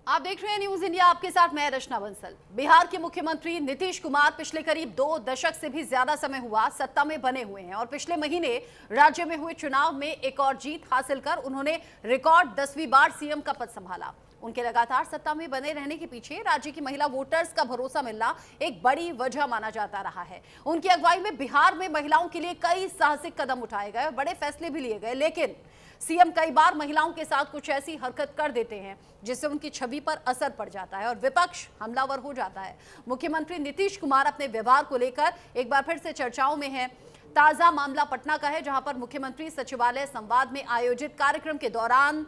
आप देख रहे हैं न्यूज इंडिया, आपके साथ मैं रचना बंसल। बिहार के मुख्यमंत्री नीतीश कुमार पिछले करीब 2 दशक से भी ज्यादा समय हुआ सत्ता में बने हुए हैं और पिछले महीने राज्य में हुए चुनाव में एक और जीत हासिल कर उन्होंने रिकॉर्ड 10वीं बार सीएम का पद संभाला। उनके लगातार सत्ता में बने रहने के पीछे राज्य की महिला वोटर्स का भरोसा मिलना एक बड़ी वजह माना जाता रहा है। उनकी अगुवाई में बिहार में महिलाओं के लिए कई साहसिक कदम उठाए गए, बड़े फैसले भी लिए गए, लेकिन सीएम कई बार महिलाओं के साथ कुछ ऐसी हरकत कर देते हैं जिससे उनकी छवि पर असर पड़ जाता है और विपक्ष हमलावर हो जाता है। मुख्यमंत्री नीतीश कुमार अपने व्यवहार को लेकर एक बार फिर से चर्चाओं में हैं। ताजा मामला पटना का है, जहां पर मुख्यमंत्री सचिवालय संवाद में आयोजित कार्यक्रम के दौरान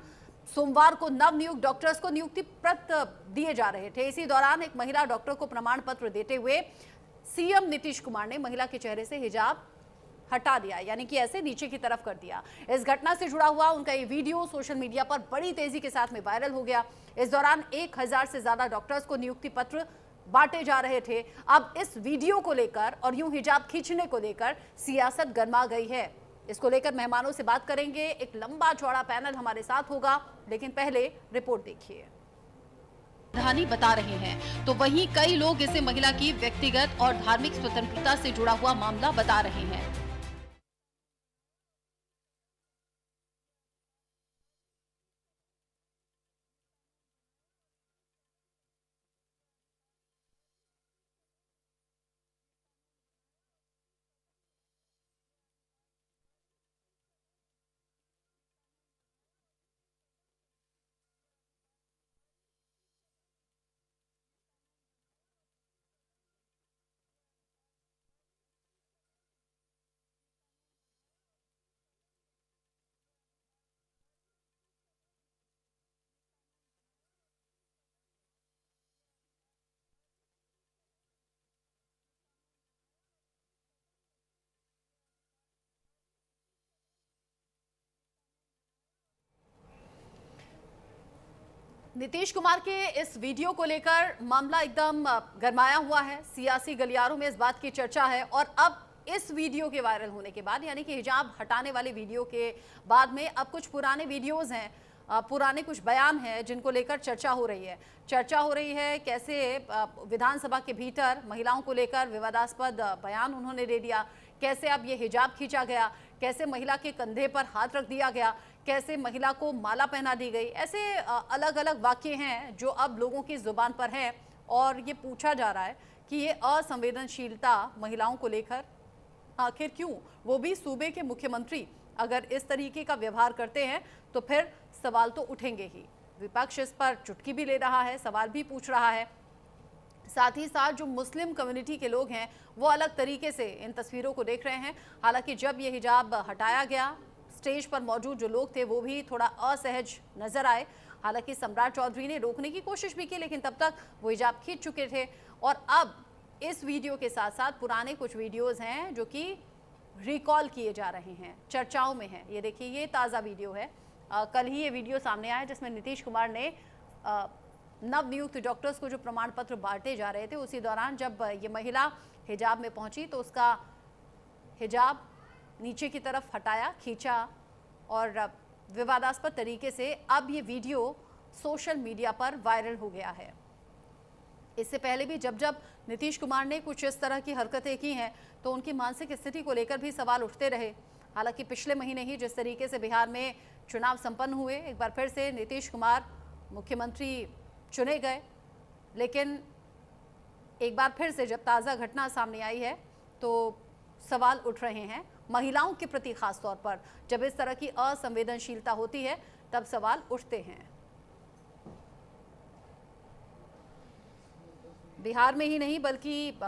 सोमवार को नवनियुक्त डॉक्टर्स को नियुक्ति पत्र दिए जा रहे थे। इसी दौरान एक महिला डॉक्टर को प्रमाण पत्र देते हुए सीएम नीतीश कुमार ने महिला के चेहरे से हिजाब हटा दिया, यानी कि ऐसे नीचे की तरफ कर दिया। इस घटना से जुड़ा हुआ उनका ये वीडियो सोशल मीडिया पर बड़ी तेजी के साथ में वायरल हो गया। इस दौरान 1000 से ज्यादा डॉक्टर्स को नियुक्ति पत्र बांटे जा रहे थे। अब इस वीडियो को लेकर और यूं हिजाब खींचने को लेकर सियासत गर्मा गई है। इसको लेकर मेहमानों से बात करेंगे, एक लंबा चौड़ा पैनल हमारे साथ होगा, लेकिन पहले रिपोर्ट देखिए। राजधानी बता रहे हैं तो वहीं कई लोग इसे महिला की व्यक्तिगत और धार्मिक स्वतंत्रता से जुड़ा हुआ मामला बता रहे हैं। नीतीश कुमार के इस वीडियो को लेकर मामला एकदम गरमाया हुआ है। सियासी गलियारों में इस बात की चर्चा है और अब इस वीडियो के वायरल होने के बाद, यानी कि हिजाब हटाने वाले वीडियो के बाद में अब कुछ पुराने वीडियोस हैं, पुराने कुछ बयान हैं जिनको लेकर चर्चा हो रही है। चर्चा हो रही है कैसे विधानसभा के भीतर महिलाओं को लेकर विवादास्पद बयान उन्होंने दे दिया, कैसे अब ये हिजाब खींचा गया, कैसे महिला के कंधे पर हाथ रख दिया गया, कैसे महिला को माला पहना दी गई। ऐसे अलग अलग वाक्य हैं जो अब लोगों की जुबान पर हैं और ये पूछा जा रहा है कि ये असंवेदनशीलता महिलाओं को लेकर आखिर क्यों, वो भी सूबे के मुख्यमंत्री अगर इस तरीके का व्यवहार करते हैं तो फिर सवाल तो उठेंगे ही। विपक्ष इस पर चुटकी भी ले रहा है, सवाल भी पूछ रहा है। साथ ही साथ जो मुस्लिम कम्युनिटी के लोग हैं वो अलग तरीके से इन तस्वीरों को देख रहे हैं। हालांकि जब ये हिजाब हटाया गया, स्टेज पर मौजूद जो लोग थे वो भी थोड़ा असहज नजर आए। हालांकि सम्राट चौधरी ने रोकने की कोशिश भी की, लेकिन तब तक वो हिजाब खींच चुके थे। और अब इस वीडियो के साथ साथ पुराने कुछ वीडियोस हैं जो कि रिकॉल किए जा रहे हैं, चर्चाओं में हैं। ये देखिए, ये ताज़ा वीडियो है, कल ही ये वीडियो सामने आया जिसमें नीतीश कुमार ने नवनियुक्त डॉक्टर्स को जो प्रमाण पत्र बांटे जा रहे थे, उसी दौरान जब ये महिला हिजाब में पहुंची तो उसका हिजाब नीचे की तरफ हटाया, खींचा और विवादास्पद तरीके से अब ये वीडियो सोशल मीडिया पर वायरल हो गया है। इससे पहले भी जब जब नीतीश कुमार ने कुछ इस तरह की हरकतें की हैं तो उनकी मानसिक स्थिति को लेकर भी सवाल उठते रहे। हालांकि पिछले महीने ही जिस तरीके से बिहार में चुनाव संपन्न हुए, एक बार फिर से नीतीश कुमार मुख्यमंत्री चुने गए, लेकिन एक बार फिर से जब ताज़ा घटना सामने आई है तो सवाल उठ रहे हैं महिलाओं के प्रति। खास तौर पर जब इस तरह की असंवेदनशीलता होती है तब सवाल उठते हैं। बिहार में ही नहीं बल्कि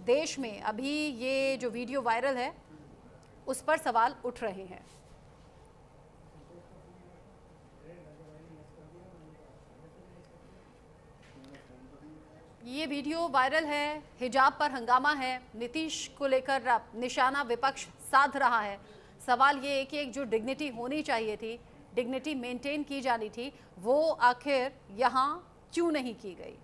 देश में अभी ये जो वीडियो वायरल है उस पर सवाल उठ रहे हैं। ये वीडियो वायरल है, हिजाब पर हंगामा है, नीतीश को लेकर निशाना विपक्ष साध रहा है। सवाल ये है कि एक जो डिग्निटी होनी चाहिए थी, डिग्निटी मेंटेन की जानी थी, वो आखिर यहाँ क्यों नहीं की गई।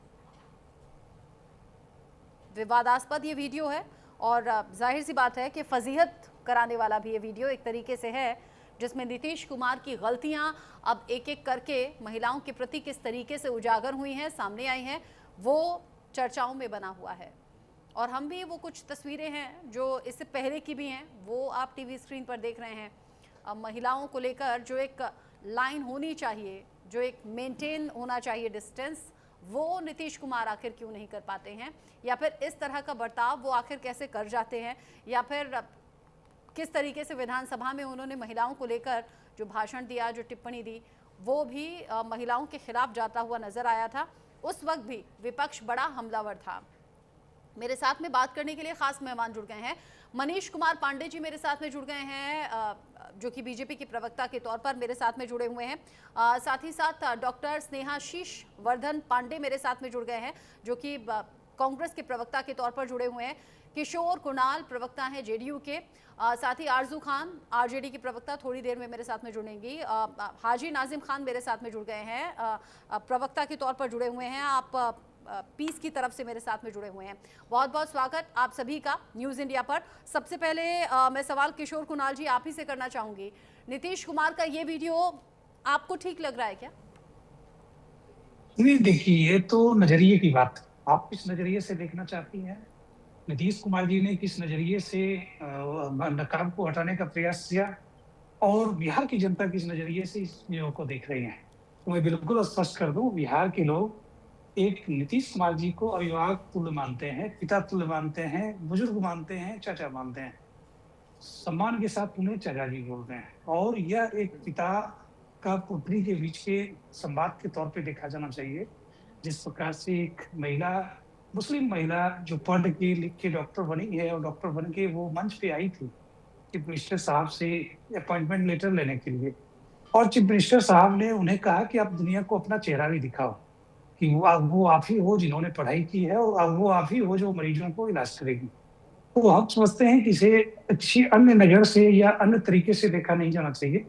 विवादास्पद ये वीडियो है और जाहिर सी बात है कि फजीहत कराने वाला भी ये वीडियो एक तरीके से है। जिसमें नीतीश कुमार की गलतियां अब एक एक करके महिलाओं के प्रति किस तरीके से उजागर हुई हैं, सामने आई हैं, वो चर्चाओं में बना हुआ है। और हम भी वो कुछ तस्वीरें हैं जो इससे पहले की भी हैं, वो आप टीवी स्क्रीन पर देख रहे हैं। महिलाओं को लेकर जो एक लाइन होनी चाहिए, जो एक मेंटेन होना चाहिए डिस्टेंस, वो नीतीश कुमार आखिर क्यों नहीं कर पाते हैं, या फिर इस तरह का बर्ताव वो आखिर कैसे कर जाते हैं, या फिर किस तरीके से विधानसभा में उन्होंने महिलाओं को लेकर जो भाषण दिया, जो टिप्पणी दी, वो भी महिलाओं के खिलाफ जाता हुआ नजर आया था। उस वक्त भी विपक्ष बड़ा हमलावर था। मेरे साथ में बात करने के लिए खास मेहमान जुड़ गए हैं। मनीष कुमार पांडे जी मेरे साथ में जुड़ गए हैं, जो कि बीजेपी के प्रवक्ता के तौर पर मेरे साथ में जुड़े हुए हैं। साथ ही साथ डॉक्टर स्नेहाशीष वर्धन पांडे मेरे साथ में जुड़ गए हैं, जो कि कांग्रेस के प्रवक्ता के तौर पर जुड़े हुए हैं। किशोर कुणाल प्रवक्ता हैं जेडीयू के, साथ ही आरजू खान आरजेडी की प्रवक्ता थोड़ी देर में मेरे साथ में जुड़ेंगी। हाजी नाजिम खान मेरे साथ में जुड़ गए हैं, प्रवक्ता के तौर पर जुड़े हुए हैं। आप पीस की तरफ से मेरे साथ में जुड़े हुए हैं। बहुत बहुत स्वागत आप सभी का न्यूज़ इंडिया पर। सबसे पहले मैं सवाल किशोर कुणाल जी आप ही से करना चाहूंगी। नीतीश कुमार का ये वीडियो आपको ठीक लग रहा है क्या? नहीं, देखिए ये तो नजरिए की बात है। आप किस नजरिए से देखना चाहती हैं? नीतीश कुमार जी ने किस नजरिए से नकाब को हटाने का प्रयास किया और बिहार की जनता किस नजरिए से इस वीडियो को देख रही है, तो मैं बिल्कुल स्पष्ट कर दूं, बिहार के लोग एक नीतीश कुमार जी को अभिभावक तुल्य मानते हैं, पिता तुल्य मानते हैं, बुजुर्ग मानते हैं, चाचा मानते हैं। सम्मान के साथ उन्हें चाचा जी बोलते हैं और यह एक पिता का पुत्री के बीच के संवाद के तौर पे देखा जाना चाहिए। जिस प्रकार से एक महिला, मुस्लिम महिला जो पढ़ के लिख के डॉक्टर बनी है और डॉक्टर बन के वो मंच पे आई थी चीफ मिनिस्टर साहब से अपॉइंटमेंट लेटर लेने के लिए, और चीफ मिनिस्टर साहब ने उन्हें कहा कि आप दुनिया को अपना चेहरा भी दिखाओ, कि वो आप ही हो जिन्होंने पढ़ाई की है और वो आप ही हो जो मरीजों को इलाज करेगी। तो हम समझते हैं कि इसे अच्छी अन्य नजर से या अन्य तरीके से देखा नहीं जाना चाहिए,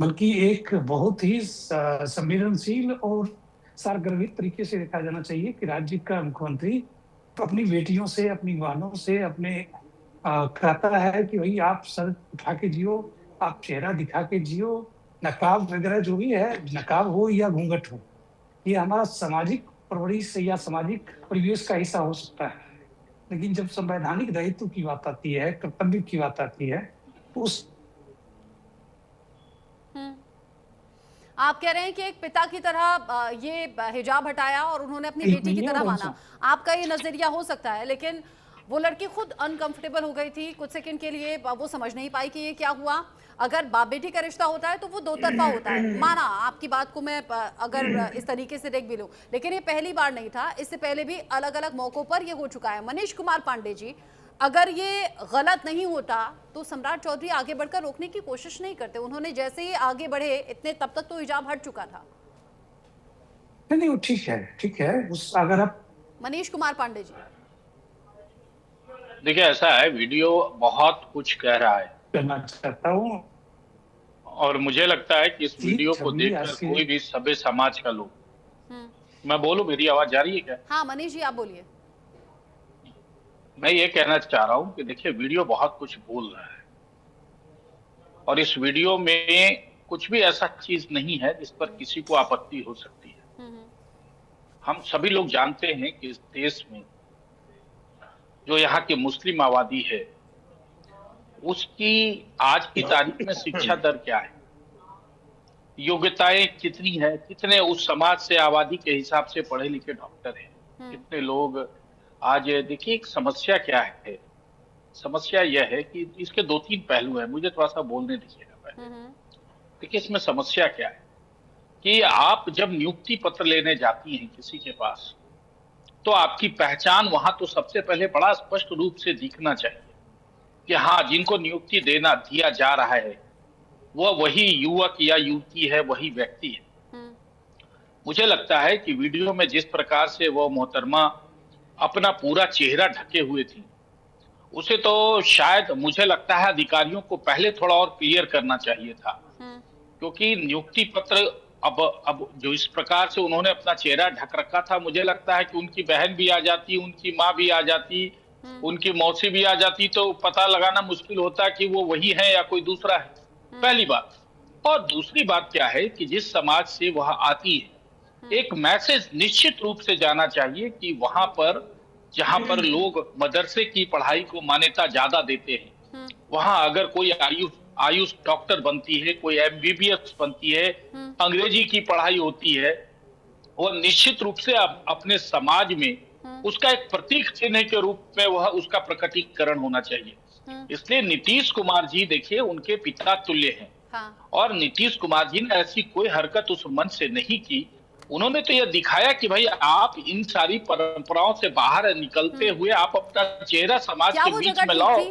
बल्कि एक बहुत ही संवेदनशील और सारगर्भित तरीके से देखा जाना चाहिए कि राज्य का मुख्यमंत्री तो अपनी बेटियों से, अपनी बहनों से अपने कहता है कि भाई आप सर उठा के जियो, आप चेहरा दिखा के जियो, नकाब वगैरह जो भी है, नकाब हो या घूंघट हो, ये हमारा सामाजिक परवरिश या सामाजिक परिवेश का हिस्सा हो सकता है। लेकिन जब संवैधानिक दायित्व की बात आती है, कर्तव्य की बात आती है, तो उस आप कह रहे हैं कि एक पिता की तरह ये हिजाब हटाया और उन्होंने अपनी बेटी की तरह माना। आपका ये नजरिया हो सकता है, लेकिन वो लड़की खुद अनकंफर्टेबल हो गई थी कुछ सेकंड के लिए, वो समझ नहीं पाई कि ये क्या हुआ। अगर बाप बेटी का रिश्ता होता है तो वो दो तरफा होता है, माना आपकी बात को मैं अगर इस तरीके से देख भी लूं, लेकिन ये पहली बार नहीं था, इससे पहले भी अलग अलग मौकों पर ये हो चुका है। मनीष कुमार पांडे जी, अगर ये गलत नहीं होता तो सम्राट चौधरी आगे बढ़कर रोकने की कोशिश नहीं करते। उन्होंने जैसे ही आगे बढ़े इतने, तब तक तो हिजाब हट चुका था। नहीं, वो ठीक है, ठीक है। उस अगर आप मनीष कुमार पांडे जी, देखिए ऐसा है, वीडियो बहुत कुछ कह रहा है, करना चाहता हूँ, और मुझे लगता है कि इस वीडियो को देखकर कोई भी सभ्य समाज का लोग, मैं बोलूं, मेरी आवाज जा रही है क्या? हाँ मनीष जी आप बोलिए। मैं ये कहना चाह रहा हूं कि देखिए वीडियो बहुत कुछ बोल रहा है, और इस वीडियो में कुछ भी ऐसा चीज नहीं है जिस पर किसी को आपत्ति हो सकती है। हम सभी लोग जानते हैं कि इस देश में जो यहाँ की मुस्लिम आबादी है उसकी आज की तारीख में शिक्षा दर क्या है, योग्यताएं कितनी है, कितने उस समाज से, आबादी के हिसाब से पढ़े लिखे डॉक्टर हैं, कितने लोग। आज देखिए एक समस्या क्या है, समस्या यह है कि इसके दो तीन पहलू हैं, मुझे थोड़ा सा बोलने दीजिएगा पहले। देखिए इसमें समस्या क्या है कि आप जब नियुक्ति पत्र लेने जाती हैं किसी के पास, तो आपकी पहचान वहां तो सबसे पहले बड़ा स्पष्ट रूप से दिखना चाहिए कि हाँ, जिनको नियुक्ति दिया जा रहा है वह वही युवक या युवती है, वही व्यक्ति है। मुझे लगता है कि वीडियो में जिस प्रकार से वो मोहतरमा अपना पूरा चेहरा ढके हुए थी, उसे तो शायद मुझे लगता है अधिकारियों को पहले थोड़ा और क्लियर करना चाहिए था, क्योंकि नियुक्ति पत्र अब जो इस प्रकार से उन्होंने अपना चेहरा ढक रखा था, मुझे लगता है कि उनकी बहन भी आ जाती, उनकी माँ भी आ जाती, उनकी मौसी भी आ जाती, तो पता लगाना मुश्किल होता कि वो वही है या कोई दूसरा है। पहली बात। और दूसरी बात क्या है कि जिस समाज से वह आती है, एक मैसेज निश्चित रूप से जाना चाहिए कि वहां पर जहां पर लोग मदरसे की पढ़ाई को मान्यता ज्यादा देते हैं, वहां अगर कोई आयुष आयुष डॉक्टर बनती है, कोई एमबीबीएस बनती है, अंग्रेजी की पढ़ाई होती है, वह निश्चित रूप से अपने समाज में उसका एक प्रतीक चिन्ह के रूप में वह उसका प्रकटीकरण होना चाहिए। इसलिए नीतीश कुमार जी देखिए उनके पिता तुल्य हैं। हाँ। और नीतीश कुमार जी ने ऐसी कोई हरकत उस मंच से नहीं की। उन्होंने तो यह दिखाया कि भाई आप इन सारी परंपराओं से बाहर निकलते हुए आप अपना चेहरा समाज के बीच में लाओ।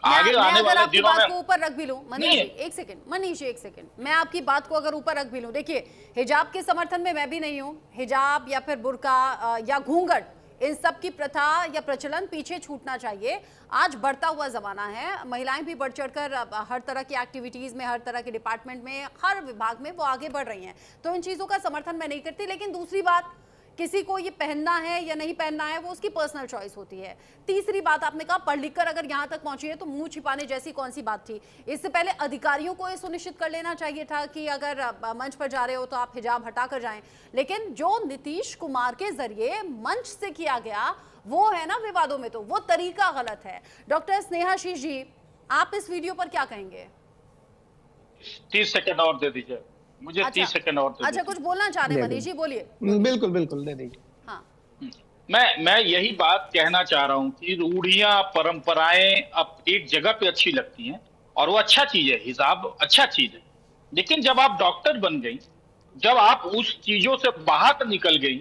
आगे आने वाले दिनों में को ऊपर रख भी लूं मनीष जी, एक सेकंड मनीष जी, एक सेकंड, मैं आपकी बात को अगर ऊपर रख भी लूं, देखिए हिजाब के समर्थन में मैं भी नहीं हूं। हिजाब या फिर बुर्का या घूंघट, इन सब की प्रथा या प्रचलन पीछे छूटना चाहिए। आज बढ़ता हुआ जमाना है, महिलाएं भी बढ़ चढ़कर हर तरह की एक्टिविटीज में, हर तरह के डिपार्टमेंट में, हर विभाग में वो आगे बढ़ रही हैं, तो इन चीजों का समर्थन मैं नहीं करती। लेकिन दूसरी बात, किसी को ये पहनना है या नहीं पहनना है वो उसकी पर्सनल चॉइस होती है। तीसरी बात, आपने कहा पढ़ लिख कर अगर यहाँ तक पहुंची है तो मुंह छिपाने जैसी कौन सी बात थी। इससे पहले अधिकारियों को ये सुनिश्चित कर लेना चाहिए था कि अगर मंच पर जा रहे हो तो आप हिजाब हटा कर जाएं। लेकिन जो नीतीश कुमार के जरिए मंच से किया गया वो है ना विवादों में, तो वो तरीका गलत है। डॉक्टर स्नेहाशीष जी, आप इस वीडियो पर क्या कहेंगे? 30 सेकंड और दे दीजिए मुझे। 30 सेकंड और दे दीजिए। अच्छा, कुछ बोलना चाह रहे हैं मनीष जी, बोलिए। बिल्कुल बिल्कुल दे दीजिए। हाँ, मैं यही बात कहना चाह रहा हूं कि रूढ़ियां परंपराएं अब एक जगह पे अच्छी लगती हैं और वो अच्छा चीज है, हिजाब अच्छा चीज है। लेकिन जब आप डॉक्टर बन गई, जब आप उस चीजों से बाहर निकल गई,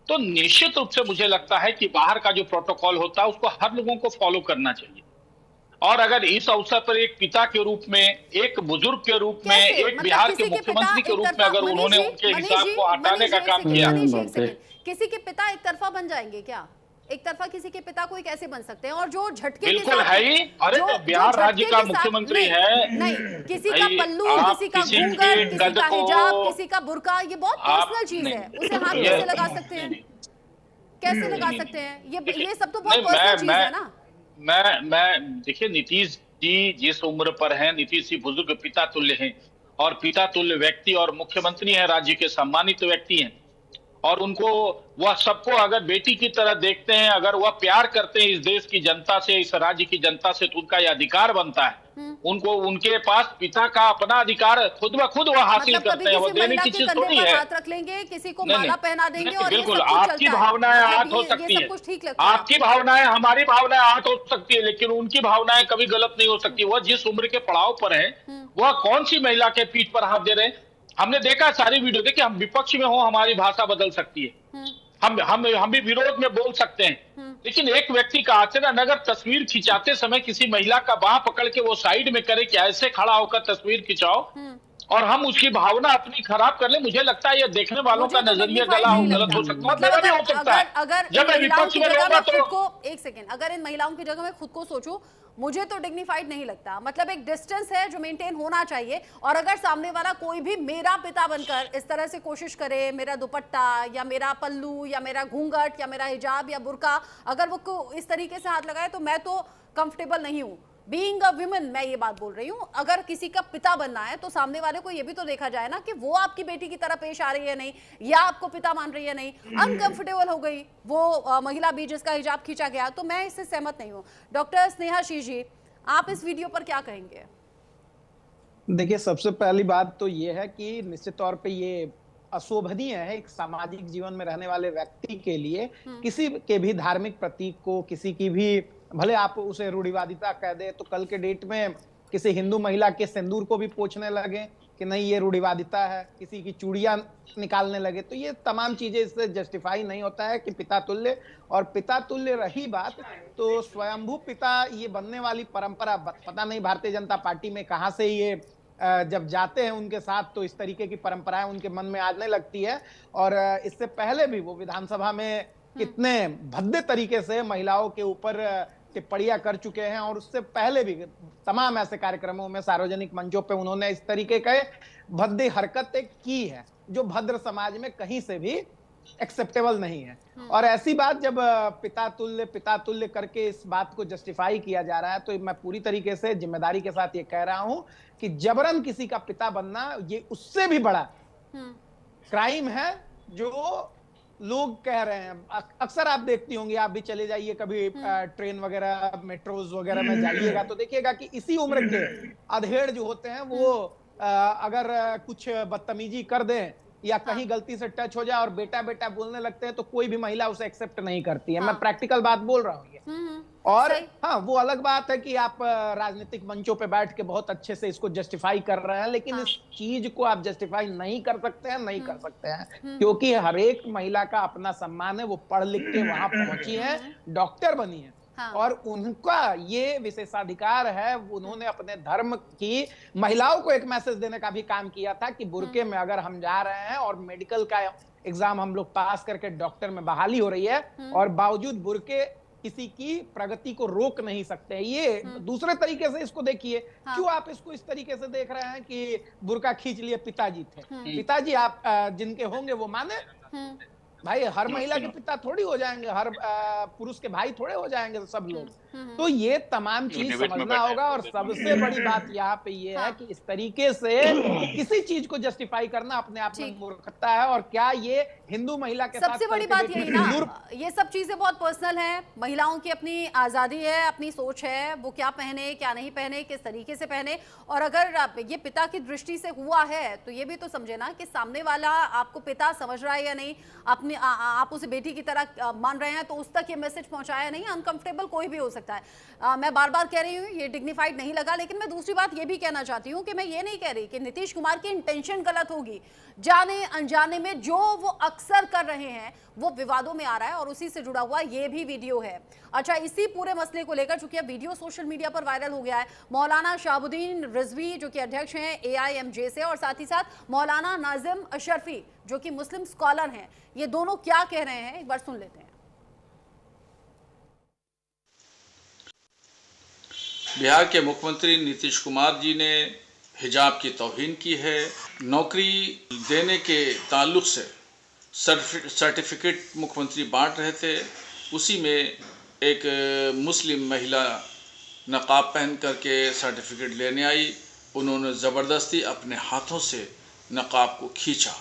तो निश्चित रूप से मुझे लगता है कि बाहर का जो प्रोटोकॉल होता है उसको हर लोगों को फॉलो करना चाहिए। और अगर इस अवसर पर एक पिता के रूप में, एक बुजुर्ग के रूप में, एक मतलब बिहार के मुख्यमंत्री के रूप में अगर उन्होंने उनके हिसाब को हटाने का काम किया, किसी के पिता एक तरफा बन जाएंगे क्या? एक तरफा किसी के पिता कोई कैसे बन सकते हैं? और जो झटके बिल्कुल है ही। अरे तो बिहार राज्य का मुख्यमंत्री है। नहीं, किसी का पल्लू, किसी का घूंघट, किसी का हिजाब, किसी का बुर्का, ये बहुत पर्सनल चीज है। उसे हाथ कैसे लगा सकते हैं? कैसे लगा सकते हैं? ये सब तो बहुत पर्सनल चीज है ना। मैं देखिए, नीतीश जी जिस उम्र पर हैं, नीतीश जी बुजुर्ग पिता तुल्य हैं और पिता तुल्य व्यक्ति और मुख्यमंत्री हैं, राज्य के सम्मानित व्यक्ति हैं। और उनको वह सबको अगर बेटी की तरह देखते हैं, अगर वह प्यार करते हैं इस देश की जनता से, इस राज्य की जनता से, तो उनका यह अधिकार बनता है। उनको उनके पास पिता का अपना अधिकार खुद ब खुद वह हासिल करते हैं। वो देने की चीज थोड़ी है। हाथ रख लेंगे, किसी को माला पहना देंगे और बिल्कुल आपकी भावनाएं आहत हो सकती है, आपकी भावनाएं, हमारी भावनाएं आहत हो सकती है, लेकिन उनकी भावनाएं कभी गलत नहीं हो सकती। वह जिस उम्र के पड़ाव पर है, वह कौन सी महिला के पीठ पर हाथ दे रहे हैं? हमने देखा सारी वीडियो। देखिए, हम विपक्ष में हो, हमारी भाषा बदल सकती है, हम भी विरोध में बोल सकते हैं, लेकिन एक व्यक्ति का आचरण अगर तस्वीर खिंचाते समय किसी महिला का बाह पकड़ के वो साइड में करे कि ऐसे खड़ा होकर तस्वीर खिंचाओ, और हम उसकी भावना अपनी खराब कर ले, मुझे लगता है ये देखने वालों का नजरिया गलत हो सकता है। मतलब भी हो सकता है। अगर जब मैं विपक्ष में रहूंगा तो एक सेकेंड, अगर इन महिलाओं की जगह मैं खुद को सोचूं, मुझे तो डिग्निफाइड नहीं लगता। मतलब एक डिस्टेंस है जो मेंटेन होना चाहिए। और अगर सामने वाला कोई भी मेरा पिता बनकर इस तरह से कोशिश करे, मेरा दुपट्टा या मेरा पल्लू या मेरा घूंघट या मेरा हिजाब या बुर्का, अगर वो इस तरीके से हाथ लगाए, तो मैं तो कंफर्टेबल नहीं हूं। बीइंग अ वुमेन मैं ये बात बोल रही हूँ। अगर किसी का पिता बनना है तो सामने वाले को ये भी तो देखा जाए ना कि वो आपकी बेटी की तरह पेश आ रही है नहीं, या आपको पिता मान रही है नहीं। अनकंफर्टेबल हो गई वो महिला भी जिसका हिजाब खींचा गया, तो मैं इससे सहमत नहीं हूँ। डॉक्टर स्नेहाशीष जी, आप इस वीडियो पर क्या कहेंगे? देखिए, सबसे पहली बात तो ये है कि निश्चित तौर पे ये अशोभनीय है एक सामाजिक जीवन में रहने वाले व्यक्ति के लिए किसी के भी धार्मिक प्रतीक को, किसी की भी, भले आप उसे रूढ़िवादिता कह दे, तो कल के डेट में किसी हिंदू महिला के सिंदूर को भी पोंछने लगे कि नहीं ये रूढ़िवादिता है, किसी की चूड़ियां निकालने लगे, तो ये तमाम चीजें इससे जस्टिफाई नहीं होता है कि पिता तुल्य। और पिता तुल्य रही बात, तो स्वयंभू पिता ये बनने वाली परंपरा पता नहीं भारतीय जनता पार्टी में कहां से ये जब जाते हैं उनके साथ, तो इस तरीके की परंपराएं उनके मन में आने लगती है। और इससे पहले भी वो विधानसभा में कितने भद्दे तरीके से महिलाओं के ऊपर टिप्पणियां कर चुके हैं, और उससे पहले भी तमाम ऐसे कार्यक्रमों में, सार्वजनिक मंचों पे उन्होंने इस तरीके के भद्दी हरकतें की है जो भद्र समाज में कहीं से भी एक्सेप्टेबल नहीं है। और ऐसी बात जब पिता तुल्य करके इस बात को जस्टिफाई किया जा रहा है, तो मैं पूरी तरीके से जिम्मेदारी के साथ ये कह रहा हूं कि जबरन किसी का पिता बनना ये उससे भी बड़ा क्राइम है जो लोग कह रहे हैं। अक्सर आप देखती होंगी, आप भी चले जाइए कभी ट्रेन वगैरह मेट्रोज वगैरह में जाइएगा तो देखिएगा कि इसी उम्र के अधेड़ जो होते हैं वो अगर कुछ बदतमीजी कर दें या कहीं गलती से टच हो जाए और बेटा बेटा बोलने लगते हैं तो कोई भी महिला उसे एक्सेप्ट नहीं करती है। मैं प्रैक्टिकल बात बोल रहा हूँ ये। और हाँ, वो अलग बात है कि आप राजनीतिक मंचों पे बैठ के बहुत अच्छे से इसको जस्टिफाई कर रहे हैं, लेकिन इस चीज को आप जस्टिफाई नहीं कर सकते हैं, क्योंकि हर एक महिला का अपना सम्मान है। वो पढ़ लिख के वहां पहुंची है, डॉक्टर बनी है, और उनका ये विशेषाधिकार है। उन्होंने अपने धर्म की महिलाओं को एक मैसेज देने का भी काम किया था कि बुर्के में अगर हम जा रहे हैं और मेडिकल का एग्जाम हम लोग पास करके डॉक्टर में बहाली हो रही है और बावजूद बुर्के किसी की प्रगति को रोक नहीं सकते। ये दूसरे तरीके से इसको देखिए। क्यों आप इसको इस तरीके से देख रहे हैं कि बुर्का खींच लिए पिताजी थे? पिताजी आप जिनके होंगे वो माने भाई, हर महिला के पिता थोड़ी हो जाएंगे, हर पुरुष के भाई थोड़े हो जाएंगे तो सब लोग। तो ये तमाम चीज समझना होगा। और सबसे बड़ी बात यहाँ पे ये है कि इस तरीके से किसी चीज को जस्टिफाई करना अपने आप में मूर्खता है। और क्या ये हिंदू महिला के साथ सबसे बड़ी बात यही ना, ये सब चीजें बहुत पर्सनल है। महिलाओं की अपनी आजादी है, अपनी सोच है, वो क्या पहने क्या नहीं पहने, किस तरीके से पहने। और अगर ये पिता की दृष्टि से हुआ है तो ये भी तो समझे ना कि सामने वाला आपको पिता समझ रहा है या नहीं, अपनी आप उसे बेटी की तरह मान रहे हैं तो उस तक ये मैसेज पहुंचाया नहीं। अनकंफर्टेबल कोई भी हो सकता है। मैं बार बार कह रही हूँ ये डिग्निफाइड नहीं लगा। लेकिन मैं दूसरी बात ये भी कहना चाहती हूँ कि मैं ये नहीं कह रही कि नीतीश कुमार की इंटेंशन गलत होगी। जाने अनजाने में जो वो अक्सर कर रहे हैं वो विवादों में आ रहा है और उसी से जुड़ा हुआ ये भी वीडियो है। अच्छा, इसी पूरे मसले को लेकर चूंकि अब वीडियो सोशल मीडिया पर वायरल हो गया है, मौलाना शहाबुद्दीन रिजवी जो कि अध्यक्ष हैं AIMJ से, और साथ ही साथ मौलाना नाजिम अशरफी जो कि मुस्लिम स्कॉलर हैं, ये दोनों क्या कह रहे हैं एक बार सुन लेते हैं। बिहार के मुख्यमंत्री नीतीश कुमार जी ने हिजाब की तौहीन की है। नौकरी देने के ताल्लुक से सर्टिफिकेट मुख्यमंत्री बांट रहे थे, उसी में एक मुस्लिम महिला नकाब पहन करके सर्टिफिकेट लेने आई। उन्होंने ज़बरदस्ती अपने हाथों से नकाब को खींचा।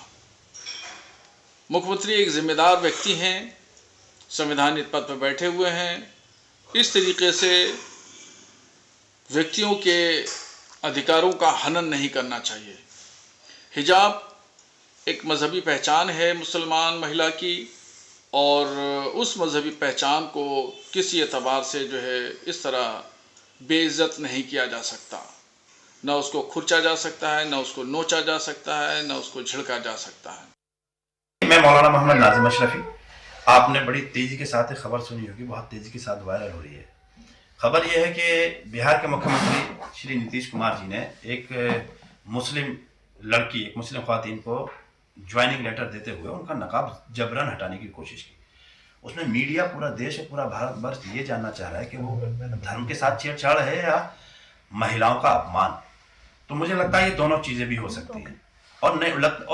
मुख्यमंत्री एक जिम्मेदार व्यक्ति हैं, संवैधानिक पद पर बैठे हुए हैं। इस तरीके से व्यक्तियों के अधिकारों का हनन नहीं करना चाहिए। हिजाब एक मजहबी पहचान है मुसलमान महिला की, और उस मजहबी पहचान को किसी एतबार से जो है इस तरह बेइज्जत नहीं किया जा सकता। न उसको खुरचा जा सकता है, न उसको नोचा जा सकता है, न उसको झिड़का जा सकता है। मैं मौलाना मोहम्मद नाजिम अशरफी। आपने बड़ी तेजी के साथ एक खबर सुनी होगी, बहुत तेजी के साथ वायरल हो रही है। खबर यह है कि बिहार के मुख्यमंत्री श्री नीतीश कुमार जी ने एक मुस्लिम लड़की, एक मुस्लिम ख्वातीन को ज्वाइनिंग लेटर देते हुए उनका नकाब जबरन हटाने की कोशिश की। उसमें मीडिया, पूरा देश और पूरा भारतवर्ष ये जानना चाह रहा है कि वो धर्म के साथ छेड़छाड़ है या महिलाओं का अपमान। तो मुझे लगता है ये दोनों चीज़ें भी हो सकती हैं और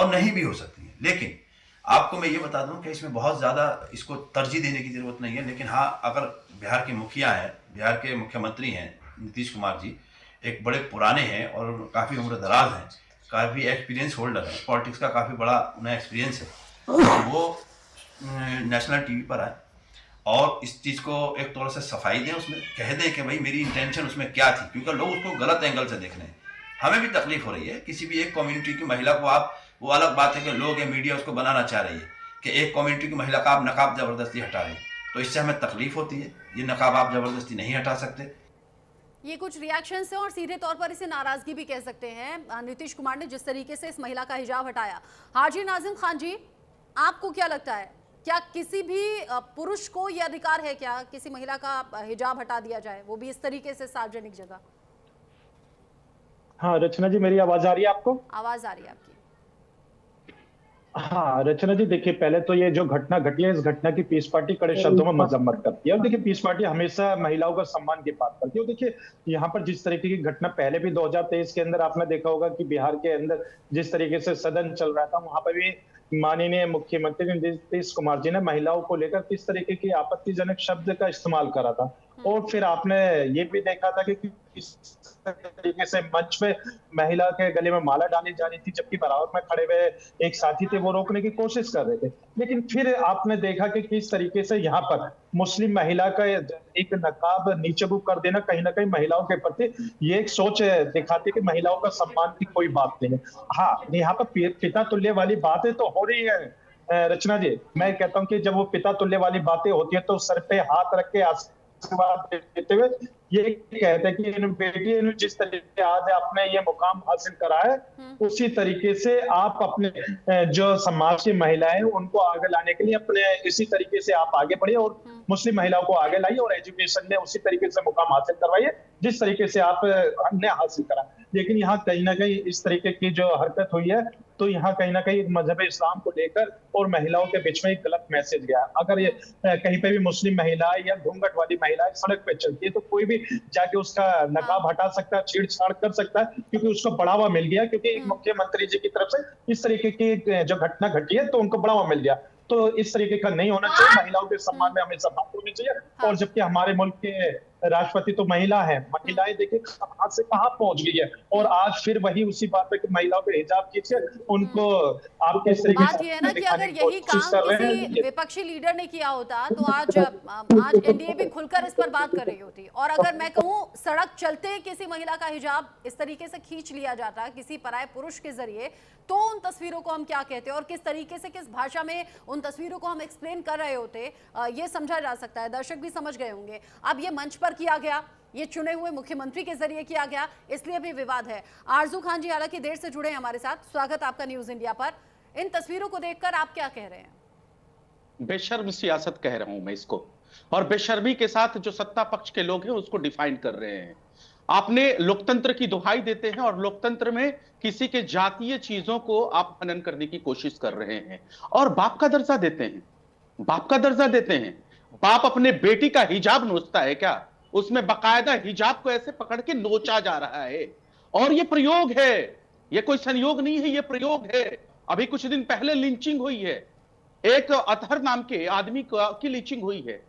नहीं भी हो सकती हैं। लेकिन आपको मैं ये बता दूं कि इसमें बहुत ज़्यादा इसको तरजीह देने की ज़रूरत नहीं है। लेकिन हाँ, अगर बिहार के मुखिया हैं, बिहार के मुख्यमंत्री हैं नीतीश कुमार जी, एक बड़े पुराने हैं और काफ़ी उम्र दराज हैं, काफ़ी एक्सपीरियंस होल्डर है, पॉलिटिक्स का काफ़ी बड़ा उन्हें एक्सपीरियंस है, वो नेशनल टीवी पर आए और इस चीज़ को एक तौर से सफाई दें, उसमें कह दें कि भाई मेरी इंटेंशन उसमें क्या थी, क्योंकि लोग उसको गलत एंगल से देख रहे हैं। हमें भी तकलीफ हो रही है। किसी भी एक कम्युनिटी की महिला को आप, वो अलग बात है कि लोग या मीडिया उसको बनाना चाह रही है कि एक कम्युनिटी की महिला का आप नकाब ज़बरदस्ती हटा रहे हैं, तो इससे हमें तकलीफ होती है। ये नकाब आप ज़बरदस्ती नहीं हटा सकते। ये कुछ रिएक्शंस हैं और सीधे तौर पर इसे नाराजगी भी कह सकते हैं। नीतीश कुमार ने जिस तरीके से इस महिला का हिजाब हटाया। हाजी नाजिम खान जी, आपको क्या लगता है, क्या किसी भी पुरुष को यह अधिकार है क्या किसी महिला का हिजाब हटा दिया जाए, वो भी इस तरीके से सार्वजनिक जगह? हाँ रचना जी, मेरी आवाज आ रही है आपको? आवाज आ रही है आपकी। हाँ रचना जी, देखिए पहले तो ये जो घटना घटी है, इस घटना की पीस पार्टी कड़े शब्दों में मजम्मत करती है। और देखिए पीस पार्टी हमेशा महिलाओं का सम्मान की बात करती है। और देखिए यहाँ पर जिस तरीके की घटना पहले भी 2023 के अंदर आपने देखा होगा कि बिहार के अंदर जिस तरीके से सदन चल रहा था, वहां पर भी माननीय मुख्यमंत्री नीतीश कुमार जी ने महिलाओं को लेकर किस तरीके की आपत्तिजनक शब्द का इस्तेमाल करा था। और फिर आपने ये भी देखा था कि किस तरीके से मंच पे महिला के गले में माला डाली जा रही थी, जबकि बराबर में खड़े हुए एक साथी थे, वो रोकने की कोशिश कर रहे थे। लेकिन फिर आपने देखा कि किस तरीके से यहाँ पर मुस्लिम महिला का एक नकाब नीचे को कर देना कहीं ना कहीं महिलाओं के प्रति ये एक सोच दिखाती है कि महिलाओं का सम्मान की कोई बात नहीं है। हाँ, यहाँ पर पिता तुल्य वाली बातें तो हो रही है रचना जी। मैं कहता हूँ कि जब वो पिता तुल्य वाली बातें होती है तो सर पे हाथ रख के आशीर्वाद देते हुए ये कहते हैं कि इन बेटी ने जिस तरीके से आज आपने ये मुकाम हासिल करा है, उसी तरीके से आप अपने जो समाज की महिलाएं उनको आगे लाने के लिए अपने इसी तरीके से आप आगे बढ़िए और मुस्लिम महिलाओं को आगे लाइए और एजुकेशन में उसी तरीके से मुकाम हासिल करवाइए जिस तरीके से आप हमने हासिल करा। लेकिन यहाँ कहीं ना कहीं इस तरीके की जो हरकत हुई है, तो यहाँ कहीं ना कहीं मजहब इस्लाम को लेकर और महिलाओं के बीच में एक गलत मैसेज गया। अगर ये कहीं पे भी मुस्लिम महिला या घूंघट वाली महिला सड़क पे चलती है तो कोई भी जाके उसका नकाब हटा सकता है, छेड़छाड़ कर सकता है, क्योंकि उसको बढ़ावा मिल गया। क्योंकि एक मुख्यमंत्री जी की तरफ से इस तरीके की जो घटना घटी है तो उनको बढ़ावा मिल गया। तो इस तरीके का नहीं होना चाहिए। महिलाओं के सम्मान में हमेशा बात होनी चाहिए। और जबकि हमारे मुल्क के राष्ट्रपति तो महिला है, महिलाएं देखिए कहां से कहां पहुंच गई है। और आज फिर वही उसी बात पे कि महिलाओं पे हिजाब कीजिए, उनको आपके इस तरीके बात ये है ना कि अगर यही काम किसी विपक्षी लीडर ने किया होता तो आज एनडीए भी खुलकर इस पर बात कर रही होती। और अगर मैं कहूं सड़क चलते किसी महिला का हिजाब इस तरीके से खींच लिया जाता किसी पराये पुरुष के जरिए, तो उन तस्वीरों को हम क्या कहते और किस तरीके से किस भाषा में उन तस्वीरों को हम एक्सप्लेन कर रहे होते, ये समझा जा सकता है। दर्शक भी समझ गए होंगे। अब ये मंच पर किया गया, ये चुने हुए मुख्यमंत्री के जरिए किया गया, इसलिए भी विवाद है। आरजू खान जी हालांकि देर से जुड़े हैं हमारे साथ, स्वागत आपका न्यूज इंडिया पर। इन तस्वीरों को देखकर आप क्या कह रहे हैं? बेशर्म सियासत कह रहा हूं मैं इसको, और बेशर्मी के साथ जो सत्ता पक्ष के लोग हैं उसको डिफाइन कर रहे हैं। आपने लोकतंत्र की दुहाई देते हैं और लोकतंत्र में किसी के जातीय चीजों को आप हनन करने की कोशिश कर रहे हैं और बाप का दर्जा देते हैं। बाप का दर्जा देते हैं। बाप अपने बेटी का हिजाब नोचता है क्या? उसमें बकायदा हिजाब को ऐसे पकड़ के नोचा जा रहा है। और ये प्रयोग है, ये कोई संयोग नहीं है, ये प्रयोग है। अभी कुछ दिन पहले लिंचिंग हुई है, एक अतहर नाम के आदमी की लिंचिंग हुई है।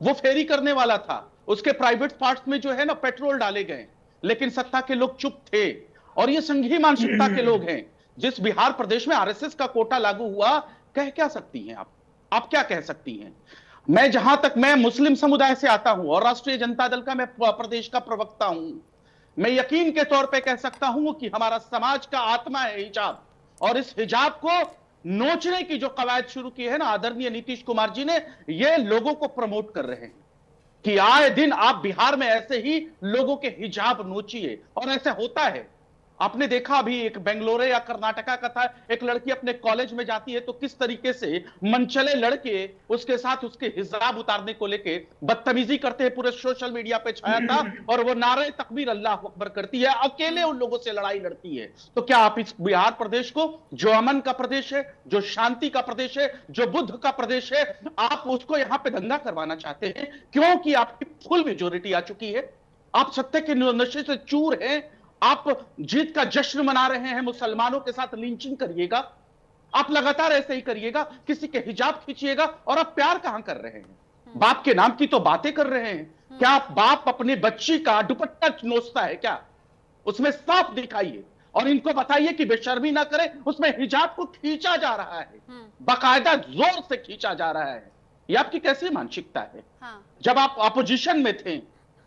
वो फेरी करने वाला था, उसके प्राइवेट पार्ट्स में जो है ना पेट्रोल डाले गए, लेकिन सत्ता के लोग चुप थे। और ये संघीय मानसिकता के लोग हैं। जिस बिहार प्रदेश में आरएसएस का कोटा लागू हुआ, कह क्या सकती हैं आप क्या कह सकती हैं? मैं मुस्लिम समुदाय से आता हूं और राष्ट्रीय जनता दल का मैं प्रदेश का प्रवक्ता हूं। मैं यकीन के तौर पे कह सकता हूं कि हमारा समाज का आत्मा है हिजाब, और इस हिजाब को नोचने की जो कवायद शुरू की है ना आदरणीय नीतीश कुमार जी ने, ये लोगों को प्रमोट कर रहे हैं कि आए दिन आप बिहार में ऐसे ही लोगों के हिजाब नोचिए। और ऐसे होता है। आपने देखा अभी एक बेंगलोर या कर्नाटका का था, एक लड़की अपने कॉलेज में जाती है तो किस तरीके से मनचले लड़के उसके साथ उसके हिजाब उतारने को लेके बदतमीजी करते हैं, पूरे सोशल मीडिया पे छाया था। और वो नारे तकबीर अल्लाह अकबर करती है, अकेले उन लोगों से लड़ाई लड़ती है। तो क्या आप इस बिहार प्रदेश को, जो अमन का प्रदेश है, जो शांति का प्रदेश है, जो बुद्ध का प्रदेश है, आप उसको यहां पे दंगा करवाना चाहते हैं? क्योंकि आपकी फुल मेजोरिटी आ चुकी है, आप सत्य के नशे से चूर हैं, आप जीत का जश्न मना रहे हैं, मुसलमानों के साथ लिंचिंग करिएगा, आप लगातार ऐसे ही करिएगा, किसी के हिजाब खींचिएगा, और आप प्यार कहां कर रहे हैं? बाप के नाम की तो बातें कर रहे हैं। क्या बाप अपनी बच्ची का दुपट्टा नोचता है क्या? उसमें साफ दिखाइए और इनको बताइए कि बेशर्मी ना करें। उसमें हिजाब को खींचा जा रहा है, बाकायदा जोर से खींचा जा रहा है। ये आपकी कैसी मानसिकता है? जब आप अपोजिशन में थे,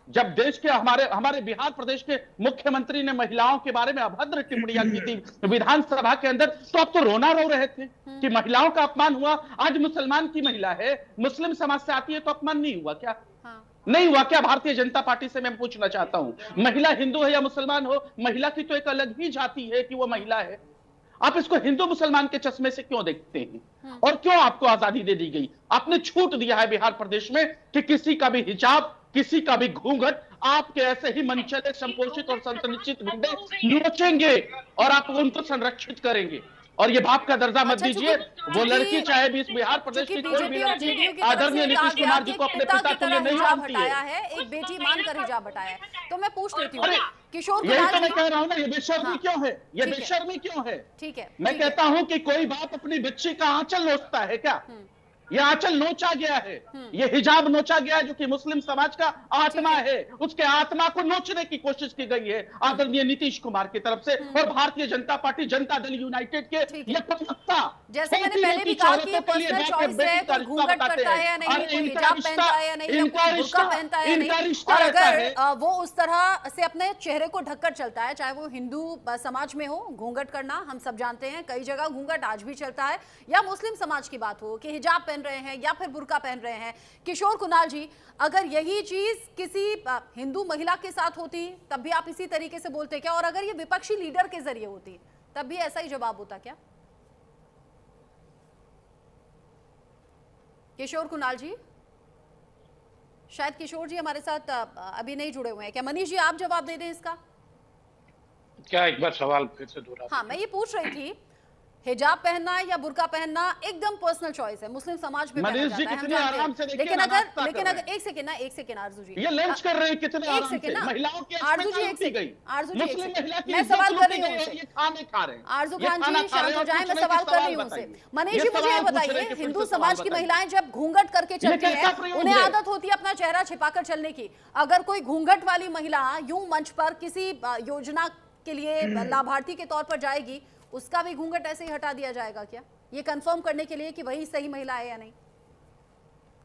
जब देश के हमारे बिहार प्रदेश के मुख्यमंत्री ने महिलाओं के बारे में अभद्र टिप्पणियां की थी विधानसभा के अंदर, तो आप तो रोना रो रहे थे कि महिलाओं का अपमान हुआ। आज मुसलमान की महिला है, मुस्लिम समाज से आती है, तो अपमान नहीं हुआ क्या? नहीं हुआ क्या? भारतीय जनता पार्टी से मैं पूछना चाहता हूं, महिला हिंदू है या मुसलमान हो, महिला की तो एक अलग ही जाति है कि वो महिला है। आप इसको हिंदू मुसलमान के चश्मे से क्यों देखते हैं? और क्यों आपको आजादी दे दी गई? आपने छूट दिया है बिहार प्रदेश में कि किसी का भी हिजाब, किसी का भी घूंघट आपके ऐसे ही मनचले संपोषित और संतनिश्चित गुंडे नोचेंगे और आप उनको संरक्षित करेंगे। और ये बाप का दर्जा मत अच्छा, दीजिए। चूंकि- वो लड़की चाहे भी इस बिहार प्रदेश की कोई भी बीजेपी और लड़की जेडीयू की आदरणीय नीतीश कुमार जी को अपने पिता के लिए नहीं हिजाब मानती हटाया है। है, एक बेटी मानकर हिजाब हटाया है। तो मैं पूछ लेती अरे, हूँ किशोर यही तो कुमार मैं जी, कह रहा हूँ ना, ये बेशर्मी हाँ, क्यों है, ये ठीक है। बेशर्मी क्यों है। ठीक है, मैं ठीक है। कहता हूं कि कोई बाप अपनी बच्ची का आंचल नोचता है क्या? ये आंचल नोचा गया है, ये हिजाब नोचा गया है, जो कि मुस्लिम समाज का आत्मा है। उसके आत्मा को नोचने की कोशिश की गई है आदरणीय नीतीश कुमार की तरफ से और भारतीय जनता पार्टी जनता दल यूनाइटेड के ये प्रवक्ता। जैसे मैंने पहले भी कहा कि ये पर्सनल चॉइस है, कोई घूंघट करता है या नहीं, कोई हिजाब पहनता है या नहीं, या कोई बुर्का पहनता है या नहीं, और अगर वो उस तरह से अपने चेहरे को ढककर चलता है, चाहे वो हिंदू समाज में हो, घूंघट करना हम सब जानते हैं, कई जगह घूंघट आज भी चलता है, या मुस्लिम समाज की बात हो कि हिजाब पहन रहे हैं या फिर बुर्का पहन रहे हैं। किशोर कुणाल जी, अगर यही चीज किसी हिंदू महिला के साथ होती तब भी आप इसी तरीके से बोलते क्या? और अगर ये विपक्षी लीडर के जरिए होती तब भी ऐसा ही जवाब होता क्या? किशोर कुणाल जी, शायद किशोर जी हमारे साथ अभी नहीं जुड़े हुए हैं क्या? मनीष जी, आप जवाब दे दें इसका। क्या एक बार सवाल फिर से दोहरा? हाँ, मैं ये पूछ रही थी, हिजाब पहनना या बुर्का पहनना एकदम पर्सनल चॉइस है, मुस्लिम समाज में पहना जाता है, हम जानते हैं। लेकिन अगर एक सेकंड आरजू जी, ये लंच कर रहे हैं कितने आराम से, ना महिलाओं की आरजू जी, एक सेकंड, मुस्लिम महिला की मैं सवाल कर रही हूँ उनसे। ये खाने खा रहे हैं, आरजू खान जी शांत हो जाएं, मैं सवाल कर रही हूँ उनसे। मनीष जी, मुझे ये बताइए, हिंदू समाज की महिलाएं जब घूंघट करके चलती हैं, उन्हें आदत होती है अपना चेहरा छिपाकर चलने की, अगर कोई घूंघट वाली महिला यूं मंच पर किसी योजना के लिए लाभार्थी के तौर पर जाएगी, उसका भी घूंघट ऐसे ही हटा दिया जाएगा क्या? ये कंफर्म करने के लिए कि वही सही महिला है या नहीं।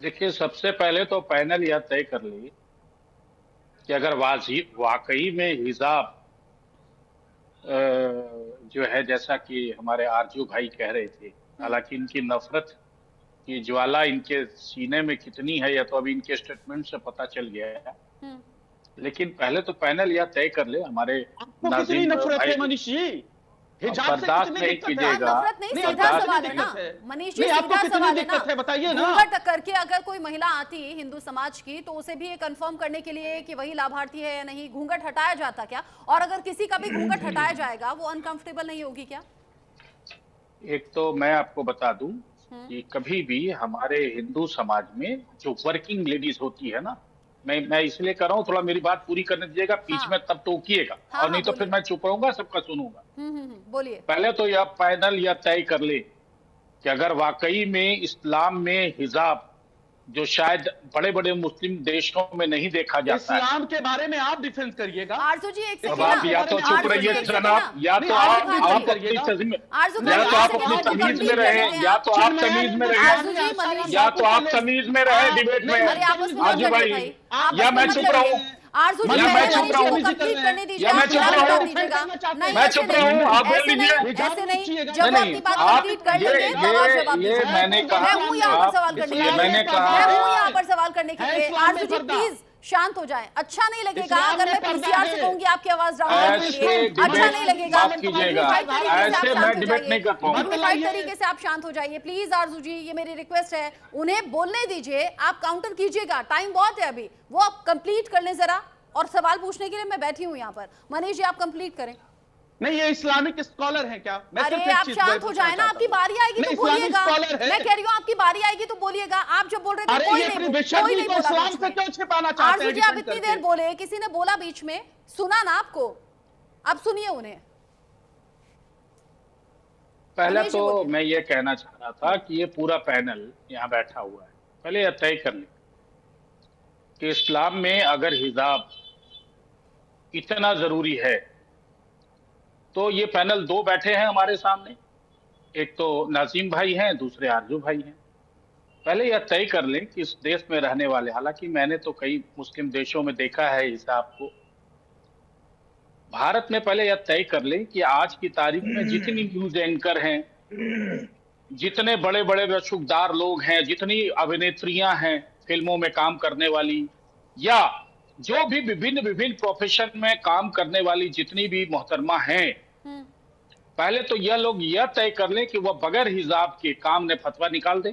देखिए, सबसे पहले तो पैनल यह तय कर ले कि अगर वाकई में हिजाब जो है, जैसा कि हमारे आरजू भाई कह रहे थे, हालांकि इनकी नफरत की ज्वाला इनके सीने में कितनी है यह तो अभी इनके स्टेटमेंट से पता चल गया है, लेकिन पहले तो पैनल यह तय कर ले, हमारे कितनी नफरत है मनीष जी, बर्दाश्त नहीं कीजिएगा। नफरत नहीं, सीधा सवाल है ना मनीष जी, सीधा सवाल है ना, बताइए ना। घूंघट करके अगर कोई महिला आती हिंदू समाज की, तो उसे भी ये कंफर्म करने के लिए कि वही लाभार्थी है या नहीं, घूंघट हटाया जाता क्या? और अगर किसी का भी घूंघट हटाया जाएगा, वो अनकंफर्टेबल नहीं होगी क्या? एक तो मैं आपको बता दूं कि कभी भी हमारे हिंदू समाज में जो वर्किंग लेडीज होती है ना, मैं इसलिए कर रहा हूँ, थोड़ा मेरी बात पूरी करने दीजिएगा, बीच में तब टोकिएगा, और नहीं तो फिर मैं चुप रहूंगा, सबका सुनूंगा। बोलिए। पहले तो यह पैनल यह तय कर ले कि अगर वाकई में इस्लाम में हिजाब, जो शायद बड़े बड़े मुस्लिम देशों में नहीं देखा जाता है, इस्लाम के बारे में आप डिफेंस करिएगा। आरजू जी, एक अब आप या तो चुप रहिए जनाब, या तो आप अपनी तमीज में रहे, या तो आप तमीज में रहे, या तो आप तमीज में रहे डिबेट में। आरजू भाई, या मैं चुप रहूं, आरजू जी, मैं चुप रहूं, कंप्लीट करने दीजिए, या मैं चुप रहूं, नहीं, मैं चुप रहूं, आप बोल ऐसे लीजिए। ऐसे नहीं, जब वो अपनी बात कंप्लीट कर लेंगे तब आप जवाब दीजिए। मैंने कहा, मैं हूं यहाँ पर सवाल करने के लिए, मैंने कहा, मैं हूं यहाँ पर सवाल करने के लिए। आरजू जी, प्लीज शांत हो जाए। अच्छा नहीं लगेगा अगर मैं पीसीआर से कहूंगी आपकी आवाज डाउन करने के लिए, अच्छा नहीं लगेगा। ऐसे मैं डिबेट नहीं कर पाऊंगा। डिग्निफाइड तरीके से आप शांत हो जाइए प्लीज। आरजू जी, ये मेरी रिक्वेस्ट है, उन्हें बोलने दीजिए, आप काउंटर कीजिएगा, टाइम बहुत है अभी, वो आप कंप्लीट कर लें जरा, और सवाल पूछने के लिए मैं बैठी हूँ यहाँ पर। मनीष जी, आप कंप्लीट करें। नहीं, ये इस्लामिक स्कॉलर है क्या? अरे आप शांत हो जाए ना, आपकी बारी आएगी तो बोलिएगा। मैं कह रही हूँ आपकी बारी आएगी तो बोलिएगा। आप जब बोल रहे थे कोई नहीं बोला। आरजू जी, आप इतनी देर बोले, किसी ने बोला बीच में, सुना ना आपको, अब सुनिए उन्हें। पहले तो मैं ये कहना चाह रहा था कि ये पूरा पैनल यहाँ बैठा हुआ है, पहले यह तय कर ले कि इस्लाम में अगर हिजाब इतना जरूरी है, तो ये पैनल दो बैठे हैं हमारे सामने, एक तो नाजीम भाई हैं, दूसरे आरजू भाई हैं। पहले यह तय कर लें कि इस देश में रहने वाले, हालांकि मैंने तो कई मुस्लिम देशों में देखा है हिजाब को, भारत में पहले यह तय कर लें कि आज की तारीख में जितनी न्यूज एंकर हैं, जितने बड़े बड़े रसूखदार लोग हैं, जितनी अभिनेत्रियां हैं फिल्मों में काम करने वाली, या जो भी विभिन्न प्रोफेशन में काम करने वाली जितनी भी मोहतरमा हैं, पहले तो यह लोग यह तय कर लें कि वह बगैर हिजाब के काम ने फतवा निकाल दें।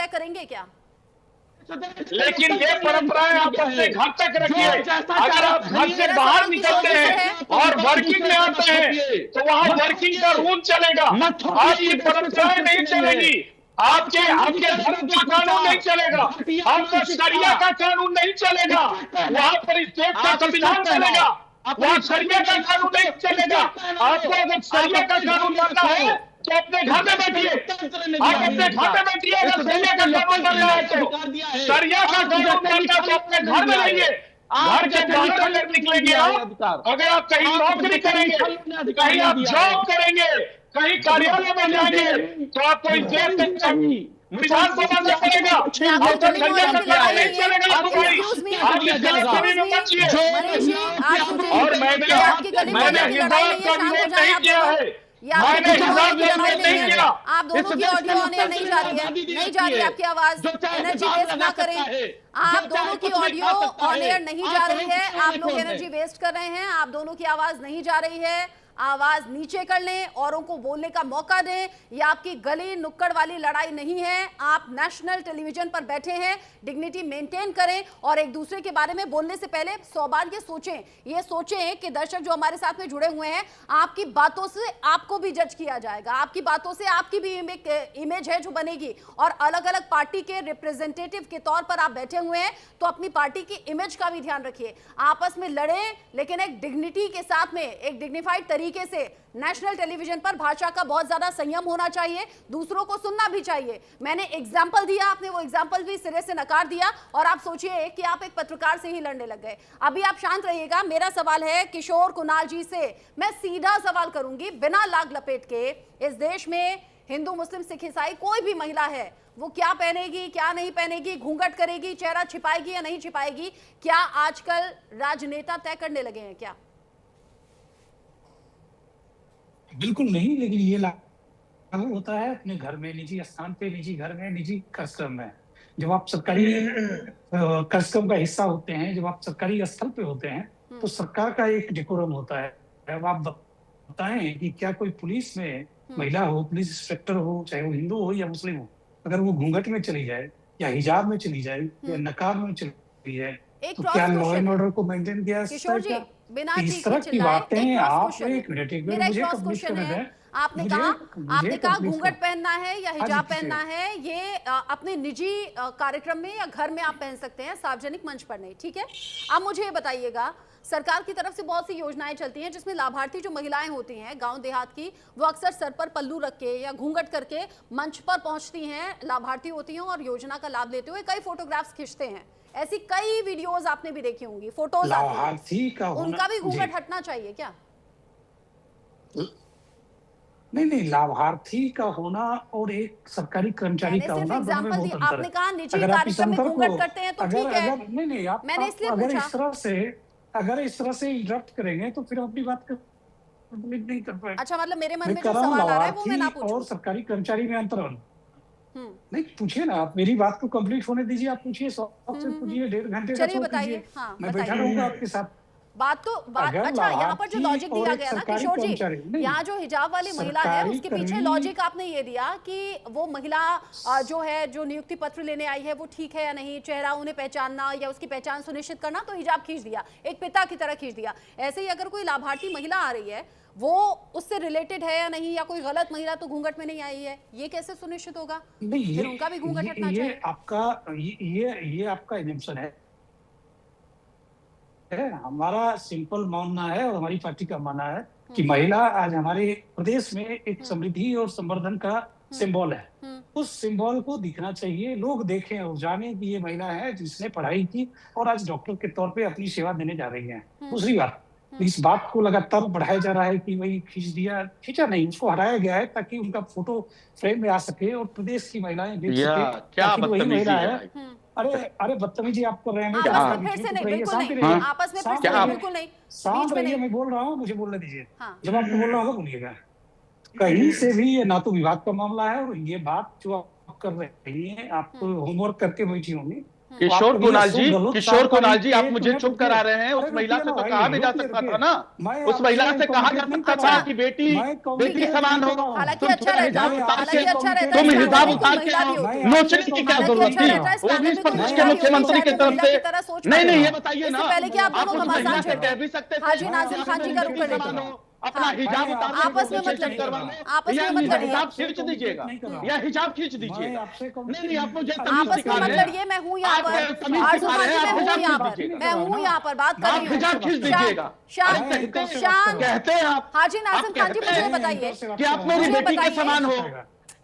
तय करेंगे क्या? लेकिन ये परंपराएं आप अपने घर तक रखिए। अगर आप घर से बाहर निकलते हैं और वर्किंग में आते हैं तो वहां वर्किंग का रूल चलेगा। आज ये परंपराएं नहीं चलेगी। आपके धर्म का कानून नहीं चलेगा, आपका शरिया का कानून नहीं चलेगा, वहां पर स्टेट का संविधान चलेगा, वहां शरिया का कानून नहीं चलेगा। आपको अगर शरिया का कानून मानना है तो अपने घर में बैठिए, आप अपने घर में बैठिए। अगर शरिया का कानून मानना है तो शरिया का कानून मानना तो अपने घर में रहिए। घर के बाहर अगर निकलेंगे आप, अगर आप कहीं नौकरी करेंगे, कहीं आप जॉब करेंगे, कहीं कार्यालय में जाएंगे, तो आपको इस देश से विधानसभा में पड़ेगा, आपका ठंडा का नहीं चलेगा आपको भाई। आप इस गलतफहमी में मत जिए। और मैंने हिजाब का विरोध नहीं किया है, मैंने हिजाब का विरोध नहीं किया। आप दोनों की ऑडियो ऑन नहीं जा रही है, नहीं जा रही है आपकी आवाज, एनर्जी वेस्ट ना करें। आप दोनों की ऑडियो ऑन एयर नहीं जा रही है, आप लोग एनर्जी वेस्ट कर रहे हैं, आप दोनों की आवाज नहीं जा रही है। आवाज नीचे कर लें, औरों को बोलने का मौका दें। यह आपकी गली नुक्कड़ वाली लड़ाई नहीं है। आप नेशनल टेलीविजन पर बैठे हैं, डिग्निटी मेंटेन करें और एक दूसरे के बारे में बोलने से पहले 100 बार ये सोचें कि दर्शक जो हमारे साथ में जुड़े हुए हैं, आपकी बातों से आपको भी जज किया जाएगा, आपकी बातों से आपकी भी इमेज है जो बनेगी। और अलग अलग पार्टी के रिप्रेजेंटेटिव के तौर पर आप बैठे हुए हैं, तो अपनी पार्टी की इमेज का भी ध्यान रखिए। आपस में लड़ें, लेकिन एक डिग्निटी के साथ में, एक डिग्निफाइड तरीके से। नेशनल टेलीविजन पर भाषा का बहुत ज्यादा संयम होना चाहिए, दूसरों को सुनना भी चाहिए। मैंने एग्जाम्पल दिया, आपने वो एग्जाम्पल भी सिरे से नकार दिया और आप सोचिए कि आप एक पत्रकार से ही लड़ने लग गए। अभी आप शांत रहिएगा। मेरा सवाल है किशोर कुणाल जी से, मैं सीधा सवाल करूंगी बिना लाग लपेट के। इस देश में हिंदू, मुस्लिम, सिख, ईसाई कोई भी महिला है, वो क्या पहनेगी, क्या नहीं पहनेगी, घूंघट करेगी, चेहरा छिपाएगी या नहीं छिपाएगी, क्या आजकल राजनेता तय करने लगे हैं क्या? बिल्कुल नहीं, लेकिन ये लागू होता है अपने घर में, निजी स्थान पे, निजी घर में, निजी कार्यक्रम में। जब आप सरकारी कार्यक्रम का हिस्सा होते हैं, जब आप सरकारी स्थल पे होते हैं, तो सरकार का एक डेकोरम होता है। अब आप बताएं कि क्या कोई पुलिस में महिला हो, पुलिस इंस्पेक्टर हो, चाहे वो हिंदू हो या मुस्लिम हो, अगर वो घूंघट में चली जाए या हिजाब में चली जाए या नकाब में चली जाए, तो क्या लॉ एंड ऑर्डर को मेंटेन किया किशोर जी, बिना इस तरह की बातें आप एक मिनट मुझे कंप्लीट करने दें। आपने कहा घूंघट पहनना है या हिजाब पहनना है, ये अपने निजी कार्यक्रम में या घर में आप पहन सकते हैं, सार्वजनिक मंच पर नहीं, ठीक है। अब मुझे ये बताइएगा, सरकार की तरफ से बहुत सी योजनाएं चलती हैं जिसमें लाभार्थी जो महिलाएं होती हैं गांव देहात की, वो अक्सर सर पर पल्लू रख के या घूंघट करके मंच पर पहुंचती हैं, लाभार्थी होती हैं और योजना का लाभ लेते हुए कई फोटोग्राफ्स खींचते हैं। ऐसी कई वीडियोस आपने भी देखी होंगी, फोटोज लाभार्थी का उनका भी घूंघट हटना चाहिए क्या? नहीं, लाभार्थी का होना और एक सरकारी कर्मचारी का होना दोनों में बहुत अंतर है। आपने कहा निजी कार्यक्रम में घूंघट करते हैं तो ठीक है, नहीं आप मैंने इसलिए अगर इस तरह से इंटरप्ट करेंगे तो फिर अपनी बात कंप्लीट नहीं कर पाएंगे। अच्छा, मतलब मेरे मन में जो सवाल आ रहा है वो मैं ना पूछूं। और सरकारी कर्मचारी में अंतर नहीं, पूछिए ना आप, मेरी बात को कंप्लीट होने दीजिए, आप पूछिए, पूछिए, 1.5 घंटे चलिए बताइए। हाँ, मैं बैठा रहूंगा आपके साथ। बात अच्छा, यहाँ पर जो लॉजिक दिया गया ना किशोर जी, यहाँ जो हिजाब वाली महिला है उसके पीछे लॉजिक आपने ये दिया कि वो महिला जो है, जो नियुक्ति पत्र लेने आई है, वो ठीक है या नहीं, चेहरा उन्हें पहचानना या उसकी पहचान सुनिश्चित करना, तो हिजाब खींच दिया, एक पिता की तरह खींच दिया। ऐसे ही अगर कोई लाभार्थी महिला आ रही है, वो उससे रिलेटेड है या नहीं, या कोई गलत महिला तो घूंघट में नहीं आई है, ये कैसे सुनिश्चित होगा? नहीं, फिर उनका भी घूंघट हटना चाहिए। ये आपका एजम्पशन है। हमारा सिंपल मानना है और हमारी पार्टी का मानना है कि महिला आज हमारे प्रदेश में एक समृद्धि और संवर्धन का सिंबल है। उस सिंबल को दिखना चाहिए, लोग देखें और जाने कि ये महिला है जिसने पढ़ाई की और आज डॉक्टर के तौर पे अपनी सेवा देने जा रही है। दूसरी बात, इस बात को लगातार बढ़ाया जा रहा है कि वही खींचा नहीं, उसको हटाया गया है ताकि उनका फोटो फ्रेम में आ सके और प्रदेश की महिलाएं देख सके क्या वही महिला है। अरे बदतमीजी आप कर रहे हैं। शांत रहिए, मैं बोल रहा हूँ, मुझे बोलने दीजिए। जब आपको बोल रहा होगा बोलिएगा। कहीं से भी ये ना तो विवाद का मामला है, और ये बात जो आप कर रही है, आप होमवर्क करके बैठी होंगी। किशोर कुणाल जी, आप मुझे चुप करा रहे हैं। उस महिला से तो कहा भी जा सकता था ना, उस महिला से कहा जा सकता था कि बेटी समान हो, तुम हिजाब उतार के नोचने की क्या जरूरत थी? वो भी इस प्रदेश के मुख्यमंत्री की तरफ से। नहीं, ये बताइए ना, आप उस महिला से कह भी सकते थे अपना हिजाब उतार, आपस में मत लड़िए, आपस में मत लड़िए, हिजाब खींच दीजिएगा या हिजाब खींच दीजिएगा। नहीं, आप मुझे आपस में मत लड़िए। मैं हूँ यहाँ पर, मैं हूँ यहाँ पर बात कर रही हूँ। हिजाब खींच दीजिएगा शांत कहते हैं आप। हाजी नाज़िम खान जी, मुझे बताइए कि आप मेरी बेटी के समान हो,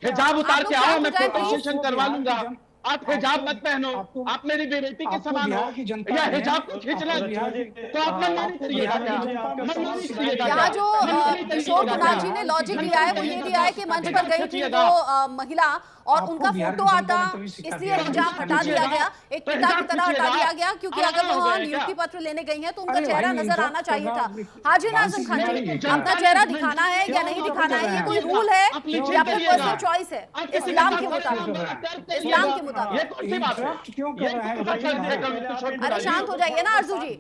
हिजाब उतार के आओ, मैं प्रोटेक्शन करवा लूंगा। आप हिजाब मत पहनो, आपको- आप मेरी बेटी के आपको समान हो, बिहार की जनता या ने- हिजाब को खींचना आपको बिहार की- तो आप मनमानी आपको करिएगा बिहार की क्या? जनता का मनमानी सवाल करिएगा यहाँ क्या? जो मनमानी किशोर करिएगा कुमार क्या? जी ने लॉजिक मनमानी दिया है वो ये करिएगा दिया है क्या? कि मंच पर हिजाब गई थी खींचिएगा। वो महिला और आपको उनका बिहार की फोटो जनता आता, ने तभी सिखा इसलिए दिया। हिजाब हटा दिया गया, एक तो पिता की हिजाब तरह हटा खींचिएगा। दिया गया, क्योंकि आवाज अगर वो हो वहाँ गया क्या? नियुक्ति पत्र लेने गई हैं तो उनका अरे चेहरा भाई, नजर जब आना चाहिए था। करना- हाजी बात नाज़िम खान सिखाई जी, है। अपना चेहरा दिखाना है या नहीं दिखाना है, ये कोई रूल है आप लीजिए या फिर करिएगा। पर्सनल चॉइस है आप किसी इस्लाम के के साथ मुताबिक? करिएगा। इस्लाम के मुताबिक। ये कौन सी बात है? इंटरप्ट क्यों कर ये रहा है? कौन सा बताइए ना। चर्चा है? किशोर अरे कुमार जी। शांत हो जाइए ना अर्जू जी।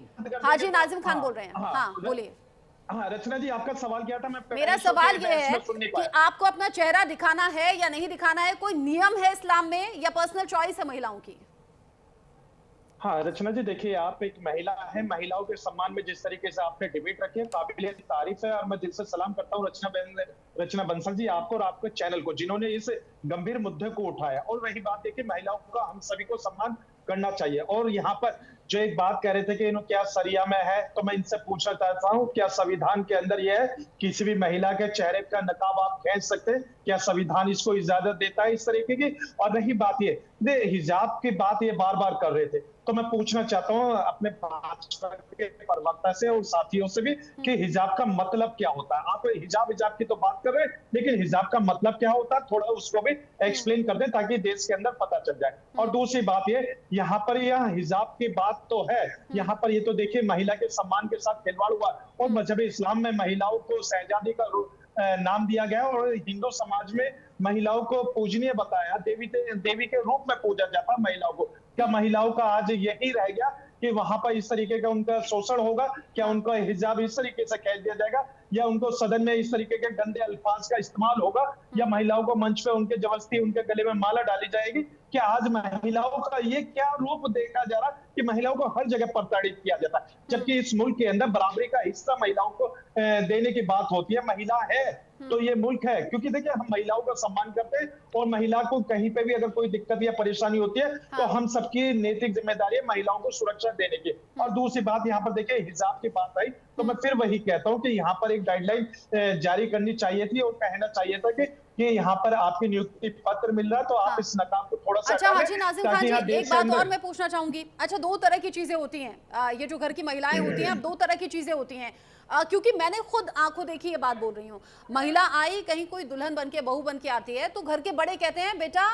हाजी नाज़िम खान बोल रहे हैं, हाँ, हाँ बोलिए। हाँ रचना जी, आपका सवाल क्या था? मैं मेरा सवाल ये है कि आपको अपना चेहरा दिखाना है या नहीं दिखाना है, कोई नियम है इस्लाम में या पर्सनल चॉइस है महिलाओं की? हाँ रचना जी, देखिए आप एक महिला है, महिलाओं के सम्मान में जिस तरीके से आपने डिबेट रखी है काबिल तारीफ है, और मैं दिल से सलाम करता हूँ रचना बंसल जी, आपको और आपके चैनल को, जिन्होंने इस गंभीर मुद्दे को उठाया। और वही बात देखिए, महिलाओं का हम सभी को सम्मान करना चाहिए। और यहाँ पर जो एक बात कह रहे थे कि क्या सरिया में है, तो मैं इनसे पूछना चाहता हूँ, क्या संविधान के अंदर यह है किसी भी महिला के चेहरे का नकाब आप खींच सकते हैं? क्या संविधान इसको इजाजत देता है इस तरीके की? और रही बात ये हिजाब की बात ये बार बार कर रहे थे, तो मैं पूछना चाहता हूँ अपने भाजपा के प्रवक्ता से और साथियों से भी कि हिजाब का मतलब क्या होता है? आप हिजाब की तो बात कर रहे हैं, लेकिन हिजाब का मतलब क्या होता है, थोड़ा उसको भी एक्सप्लेन कर दें ताकि देश के अंदर पता चल जाए। और दूसरी बात ये, यहाँ पर यह हिजाब की बात तो है, यहाँ पर ये तो देखिए महिला के सम्मान के साथ खिलवाड़ हुआ, और मजहब इस्लाम में महिलाओं को शहजादी का नाम दिया गया, और हिंदू समाज में महिलाओं को पूजनीय बताया, देवी के रूप में पूजा जाता है महिलाओं को। क्या महिलाओं का आज यही रह गया कि वहां पर इस तरीके का उनका शोषण होगा? क्या उनका हिजाब इस तरीके से खींच दिया जाएगा, या उनको सदन में इस तरीके के गंदे अल्फाज का इस्तेमाल होगा, या महिलाओं को मंच पे उनके जबरदस्ती उनके गले में माला डाली जाएगी? क्या आज महिलाओं का ये क्या रूप देखा जा रहा कि महिलाओं को हर जगह प्रताड़ित किया जाता है, जबकि इस मुल्क के अंदर बराबरी का हिस्सा महिलाओं को देने की बात होती है। महिला है तो ये मुल्क है, क्योंकि देखिए हम महिलाओं का सम्मान करते हैं, और महिला को कहीं पे भी अगर कोई दिक्कत या परेशानी होती है तो हम सबकी नैतिक जिम्मेदारी है महिलाओं को सुरक्षा देने की। और दूसरी बात यहाँ पर देखिए हिजाब की बात आई, तो मैं फिर वही कहता हूँ कि यहाँ पर एक गाइडलाइन जारी करनी चाहिए थी, और कहना चाहिए था कि यहाँ पर आपकी नियुक्ति पत्र मिल रहा है तो आप इस नकाब को थोड़ा सा अच्छा हाजी नाज़िम खान जी, एक बात और अंदर मैं पूछना चाहूंगी। अच्छा, दो तरह की चीजें होती हैं, ये जो घर की महिलाएं होती हैं, अब दो तरह की चीजें होती हैं, क्योंकि मैंने खुद आंखों देखी ये बात बोल रही हूँ। महिला आई, कहीं कोई दुल्हन बन के बहू बन के आती है, तो घर के बड़े कहते हैं बेटा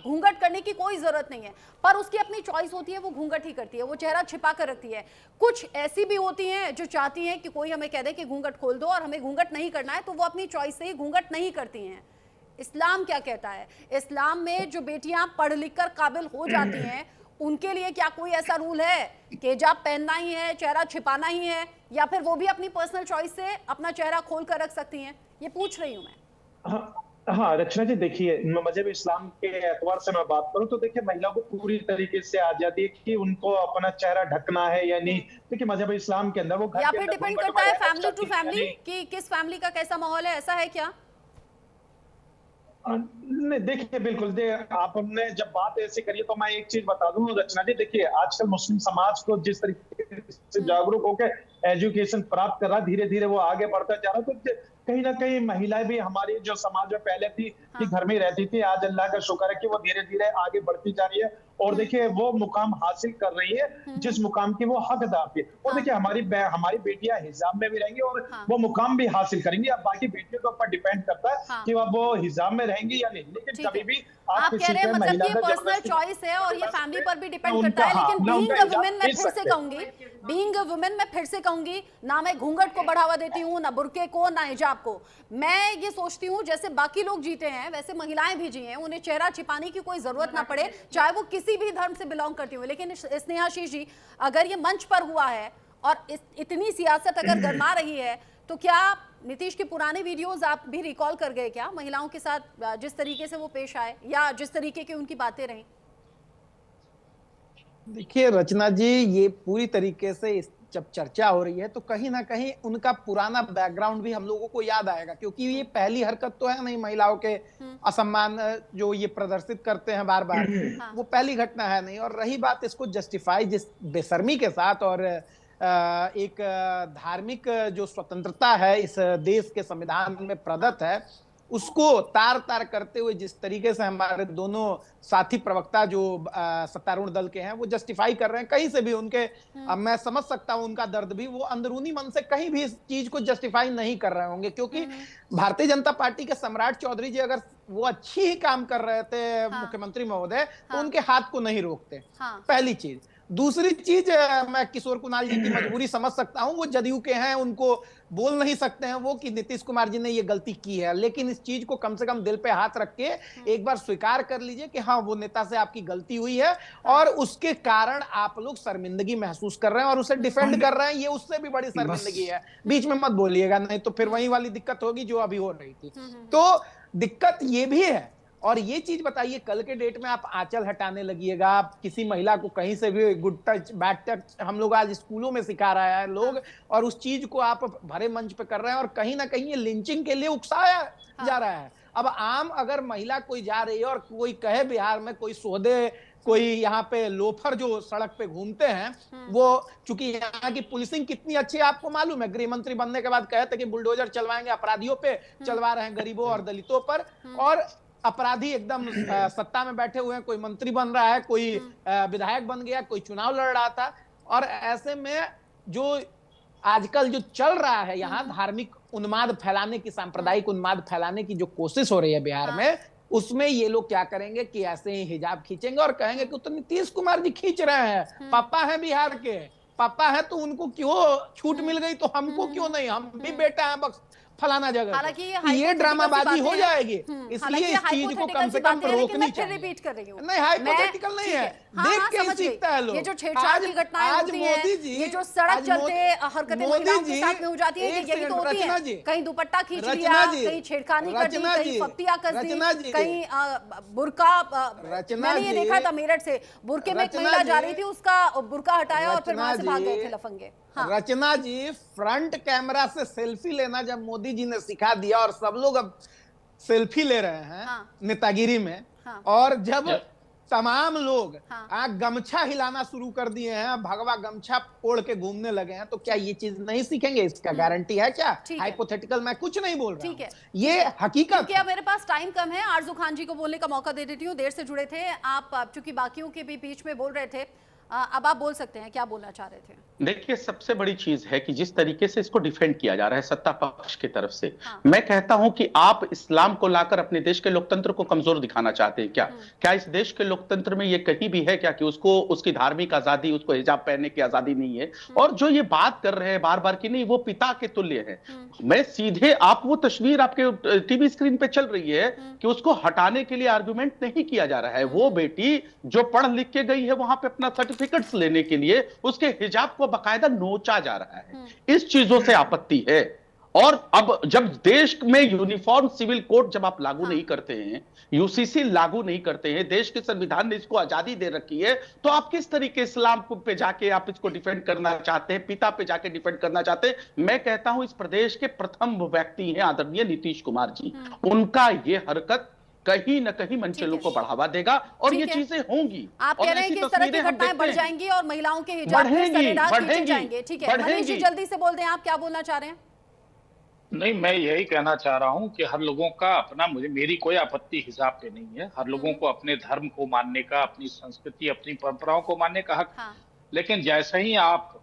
घूंघट करने की कोई जरूरत नहीं है, पर उसकी अपनी चॉइस होती है, वो घूंघट ही करती है, वो चेहरा छिपा कर रखती है। कुछ ऐसी भी होती हैं जो चाहती हैं कि कोई हमें कह दे कि घूंघट खोल दो और हमें घूंघट नहीं करना है, तो वो अपनी चॉइस से ही घूंघट नहीं करती हैं। इस्लाम क्या कहता है? इस्लाम में जो बेटियां पढ़ लिख कर काबिल हो जाती हैं, उनके लिए क्या कोई ऐसा रूल है कि हिजाब पहनना ही है, चेहरा छिपाना ही है, या फिर वो भी अपनी पर्सनल चॉइस से अपना चेहरा खोल कर रख सकती हैं? ये पूछ रही हूं मैं। हाँ रचना जी, देखिए मजहब इस्लाम के एतबार से मैं बात करूं तो देखिए महिलाओं को पूरी तरीके से आजादी है कि उनको अपना चेहरा ढकना है या नहीं। देखिए मजहब इस्लाम के अंदर वो या फिर डिपेंड करता है फैमिली टू फैमिली कि किस फैमिली का कैसा माहौल है, ऐसा है क्या? नहीं देखिए, बिल्कुल आपने जब बात ऐसी करी तो मैं एक चीज बता दूं रचना जी, देखिए आजकल मुस्लिम समाज को जिस तरीके से जागरूक होकर एजुकेशन प्राप्त कर रहा, धीरे धीरे वो आगे बढ़ता जा रहा, तो कहीं ना कहीं महिलाएं भी हमारी जो समाज में पहले थी कि घर में रहती थी, आज अल्लाह का शुक्र है कि वो धीरे धीरे आगे बढ़ती जा रही है, और देखिए वो मुकाम हासिल कर रही है जिस मुकाम की वो हकदार थी। और देखिए हमारी बेटियां हिजाब में भी रहेंगी और वो मुकाम भी हासिल करेंगी। अब बाकी बेटियों के ऊपर डिपेंड करता है कि वो हिजाब में रहेंगी या नहीं, लेकिन कभी भी आप कह रहे हैं मतलब ये पर्सनल चॉइस है और ये फैमिली पर भी डिपेंड करता है, लेकिन बीइंग अ वुमेन मैं फिर से कहूंगी, बीइंग अ वुमेन मैं फिर से कहूंगी, ना मैं घूंघट को बढ़ावा देती हूँ, ना बुर्के को, ना हिजाब को। मैं ये सोचती हूँ जैसे बाकी लोग जीते हैं वैसे महिलाएं भी जिए, उन्हें चेहरा छिपाने की कोई जरूरत ना पड़े, चाहे वो किसी भी धर्म से बिलोंग करती हूँ। लेकिन स्नेहाशीष जी, अगर ये मंच पर हुआ है और इतनी सियासत अगर गरमा रही है, तो क्या नीतीश के पुराने वीडियोस आप भी रिकॉल कर गए क्या, महिलाओं के साथ जिस तरीके से वो पेश आए या जिस तरीके की उनकी बातें रहीं? देखिए रचना जी, ये पूरी तरीके से जब चर्चा हो रही है तो कहीं ना कहीं उनका पुराना बैकग्राउंड भी हम लोगों को याद आएगा, क्योंकि ये पहली हरकत तो है नहीं महिलाओं के असम्मान जो ये प्रदर्शित करते हैं बार बार, वो पहली घटना है नहीं। और रही बात इसको जस्टिफाई जिस बेशर्मी के साथ और एक धार्मिक जो स्वतंत्रता है इस देश के संविधान में प्रदत्त है, उसको तार तार करते हुए जिस तरीके से हमारे दोनों साथी प्रवक्ता जो सत्तारूढ़ दल के हैं वो जस्टिफाई कर रहे हैं कहीं से भी उनके, अब मैं समझ सकता हूं उनका दर्द भी, वो अंदरूनी मन से कहीं भी इस चीज को जस्टिफाई नहीं कर रहे होंगे, क्योंकि भारतीय जनता पार्टी के सम्राट चौधरी जी अगर वो अच्छी ही काम कर रहे थे मुख्यमंत्री महोदय तो उनके हाथ को नहीं रोकते, पहली चीज। दूसरी चीज, मैं किशोर कुणाल जी की मजबूरी समझ सकता हूं, वो जदयू के हैं, उनको बोल नहीं सकते हैं वो कि नीतीश कुमार जी ने ये गलती की है, लेकिन इस चीज को कम से कम दिल पे हाथ रख के एक बार स्वीकार कर लीजिए कि हाँ वो नेता से आपकी गलती हुई है और उसके कारण आप लोग शर्मिंदगी महसूस कर रहे हैं और उसे डिफेंड कर रहे हैं, ये उससे भी बड़ी शर्मिंदगी है। बीच में मत बोलिएगा, नहीं तो फिर वही वाली दिक्कत होगी जो अभी हो रही थी। तो दिक्कत ये भी है। और ये चीज बताइए, कल के डेट में आप आंचल हटाने लगिएगा, आप किसी महिला को कहीं से भी गुड टच बैड टच हम लोग आज स्कूलों में सिखा रहा है लोग, और उस चीज को आप भरे मंच पे कर रहे हैं और कहीं ना कहीं ये लिंचिंग के लिए उकसाया जा रहा है। अब आम अगर महिला कोई जा रही है और कोई कहे बिहार में कोई सोहदे, कोई यहाँ पे लोफर जो सड़क पे घूमते हैं, वो चूंकि यहाँ की पुलिसिंग कितनी अच्छी है आपको मालूम है, गृह मंत्री बनने के बाद कहे थे कि बुलडोजर चलवाएंगे, अपराधियों पे चलवा रहे हैं, गरीबों और दलितों पर, और अपराधी एकदम सत्ता में बैठे हुए हैं, कोई मंत्री बन रहा है, कोई विधायक बन गया, कोई चुनाव लड़ रहा था। और ऐसे में जो आजकल जो चल रहा है यहाँ धार्मिक उन्माद फैलाने की, सांप्रदायिक उन्माद फैलाने की जो कोशिश हो रही है बिहार में, उसमें ये लोग क्या करेंगे कि ऐसे ही हिजाब खींचेंगे और कहेंगे कि तो नीतीश कुमार जी खींच रहे हैं, पापा है बिहार के, पापा है तो उनको क्यों छूट मिल गई तो हमको क्यों नहीं, हम भी बेटा है बस फलाना जगह। हालांकि ये ड्रामाबाजी हो जाएगी, इसलिए इस चीज को कम से कम रोकनी चाहिए। रिपीट कर रही हूं, नहीं हाइपोथेटिकल नहीं है, देख के ही सीखता है लोग। ये जो छेड़छाड़ की घटनाएं होती हैं, ये जो सड़क चलते हरकतें महिलाओं के साथ में हो जाती है, यही तो होती है। कहीं दुपट्टा खींच लिया, कहीं छेड़खानी कर दी, कहीं फप्तियां कर दी, कहीं बुर्का। मैंने ये देखा था मेरठ से, बुर्के में एक महिला जा रही थी, उसका बुर्का हटाया और फिर वहां से भाग गए थे लफंगे। रचना जी, फ्रंट कैमरा से सेल्फी लेना जब मोदी जी ने सिखा दिया और सब लोग अब सेल्फी ले रहे हैं नेतागिरी में, और जब तमाम लोग गमछा हिलाना शुरू कर दिए हैं, भगवा गमछा ओढ़ के घूमने लगे हैं, तो क्या ये चीज नहीं सीखेंगे? इसका गारंटी है क्या? हाइपोथेटिकल मैं कुछ नहीं बोल रहा हूं, ये हकीकत। क्या मेरे पास टाइम कम है, आरजू खान जी को बोलने का मौका दे देती हूँ, देर से जुड़े थे आप, चूंकि बाकियों के भी बीच में बोल रहे थे, अब आप बोल सकते हैं, क्या बोलना चाह रहे थे? देखिए, सबसे बड़ी चीज है कि जिस तरीके से इसको डिफेंड किया जा रहा है सत्ता पक्ष की तरफ से, मैं कहता हूं कि आप इस्लाम को लाकर अपने देश के लोकतंत्र को कमजोर दिखाना चाहते हैं क्या? क्या इस देश के लोकतंत्र में ये कहीं भी है क्या कि उसको, उसकी धार्मिक आजादी, उसको हिजाब पहनने की आजादी नहीं है? और जो ये बात कर रहे हैं बार बार की नहीं, वो पिता के तुल्य है। मैं सीधे, आप वो तस्वीर आपके टीवी स्क्रीन पे चल रही है कि उसको हटाने के लिए आर्गुमेंट नहीं किया जा रहा है। वो बेटी जो पढ़ लिख के गई है वहां पे अपना सर्टिफिकेट्स लेने के लिए, उसके हिजाब को बाकायदा नोचा जा रहा है। इस चीजों से आपत्ति है। और अब जब देश में यूनिफॉर्म सिविल कोड जब आप लागू नहीं करते हैं, यूसीसी लागू नहीं करते हैं, देश के संविधान ने इसको आजादी दे रखी है, तो आप किस तरीके इस्लाम पे जाके आप इसको डिफेंड करना चाहते हैं, पिता पे जाके डिफेंड करना चाहते हैं? मैं कहता हूं इस प्रदेश के प्रथम व्यक्ति हैं आदरणीय नीतीश कुमार जी, उनका ये हरकत कहीं न कहीं मनचलों को बढ़ावा देगा और ये चीजें होंगी। आप कह रहे हैं कि इस तरह की घटनाएं बढ़ जाएंगी और महिलाओं के हिजाब पे सरेराह खींचे जाएंगे। ठीक है, मनीष जी जल्दी से बोल दें, आप क्या बोलना चाह रहे हैं? नहीं, मैं यही कहना चाह रहा हूं कि हर लोगों का अपना, मेरी कोई आपत्ति हिजाब पे नहीं है। हर लोगों को अपने धर्म को मानने का, अपनी संस्कृति, अपनी परंपराओं को मानने का हक। लेकिन जैसे ही आप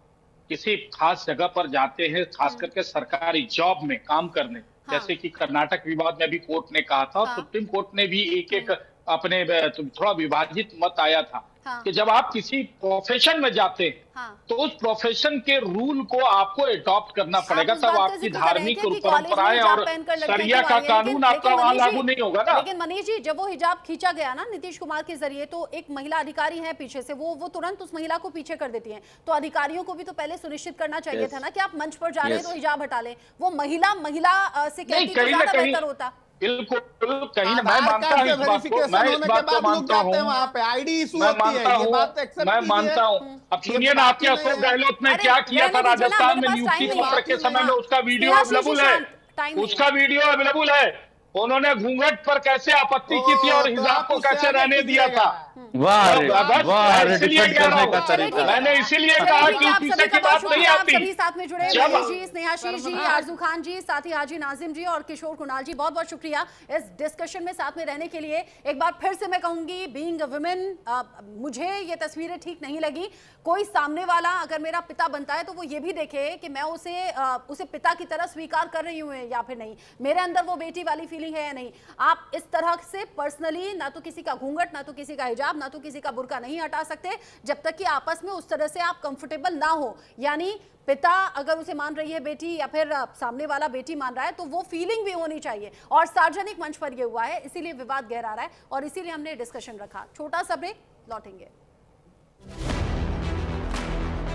किसी खास जगह पर जाते हैं, खास करके सरकारी जॉब में काम करने, जैसे कि कर्नाटक विवाद में भी कोर्ट ने कहा था और सुप्रीम कोर्ट ने भी एक अपने थोड़ा विभाजित मत आया था कि जब आप किसी प्रोफेशन में जाते हैं तो उस प्रोफेशन के रूल को आपको अडॉप्ट करना पड़ेगा, तब आपकी धार्मिक परंपराएं और शरिया का कानून आपका वहां लागू नहीं होगा ना। लेकिन मनीष जी, जब वो हिजाब खींचा गया ना नीतीश कुमार के जरिए, तो एक महिला अधिकारी है पीछे से, वो तुरंत उस महिला को पीछे कर देती है। तो अधिकारियों को भी तो पहले सुनिश्चित करना चाहिए था ना कि आप मंच पर जा रहे हैं तो हिजाब हटा लें। वो महिला से कहती तो ज्यादा बेहतर होता। बिल्कुल, कहीं ना, मैं मानता हूँ इस बात को, मैं इस बात को मानता हूँ, वहाँ पे आईडी इशू मैं होती है, ये बात एक्सेप्ट मैं मानता हूँ। अब सुनिए ना, आपके अशोक गहलोत ने क्या किया था राजस्थान में नियुक्ति पत्र के समय में, उसका वीडियो अवेलेबल है, उसका वीडियो अवेलेबल है। उन्होंने घूंघट पर कैसे आपत्ति की थी और हिजाब को कैसे रहने दिया था। वाह रे, वाह रे, इसलिए डिफेंड कह रहा करने का हूं। तरीका। मैंने इसीलिए चलिए, कहा ठीक कि है, आप पीछे सभी की का बात बहुत नहीं शुक्रिया, आप आती। सभी साथ में जुड़े, जब मनीष जी, स्नेहाशीष जी, आरजू खान जी, साथ ही हाजी नाजिम जी और किशोर कुणाल जी, बहुत बहुत शुक्रिया इस डिस्कशन में साथ में रहने के लिए। एक बार फिर से मैं कहूंगी, बीइंग अ वुमेन, मुझे ये तस्वीरें ठीक नहीं लगी। कोई सामने वाला अगर मेरा पिता बनता है तो वो ये भी देखे कि मैं उसे पिता की तरह स्वीकार कर रही हूँ या फिर नहीं, मेरे अंदर वो बेटी वाली फीलिंग है या नहीं। आप इस तरह से पर्सनली ना तो किसी का घूंघट, ना तो किसी का हिजाब, ना तो किसी का बुर्का नहीं हटा सकते जब तक कि आपस में उस तरह से आप कंफर्टेबल ना हो। यानी पिता अगर उसे मान रही है बेटी या फिर सामने वाला बेटी मान रहा है तो वो फीलिंग भी होनी चाहिए। और सार्वजनिक मंच पर ये हुआ है, इसीलिए विवाद गहरा रहा है और इसीलिए हमने डिस्कशन रखा। छोटा सा ब्रेक, लौटेंगे।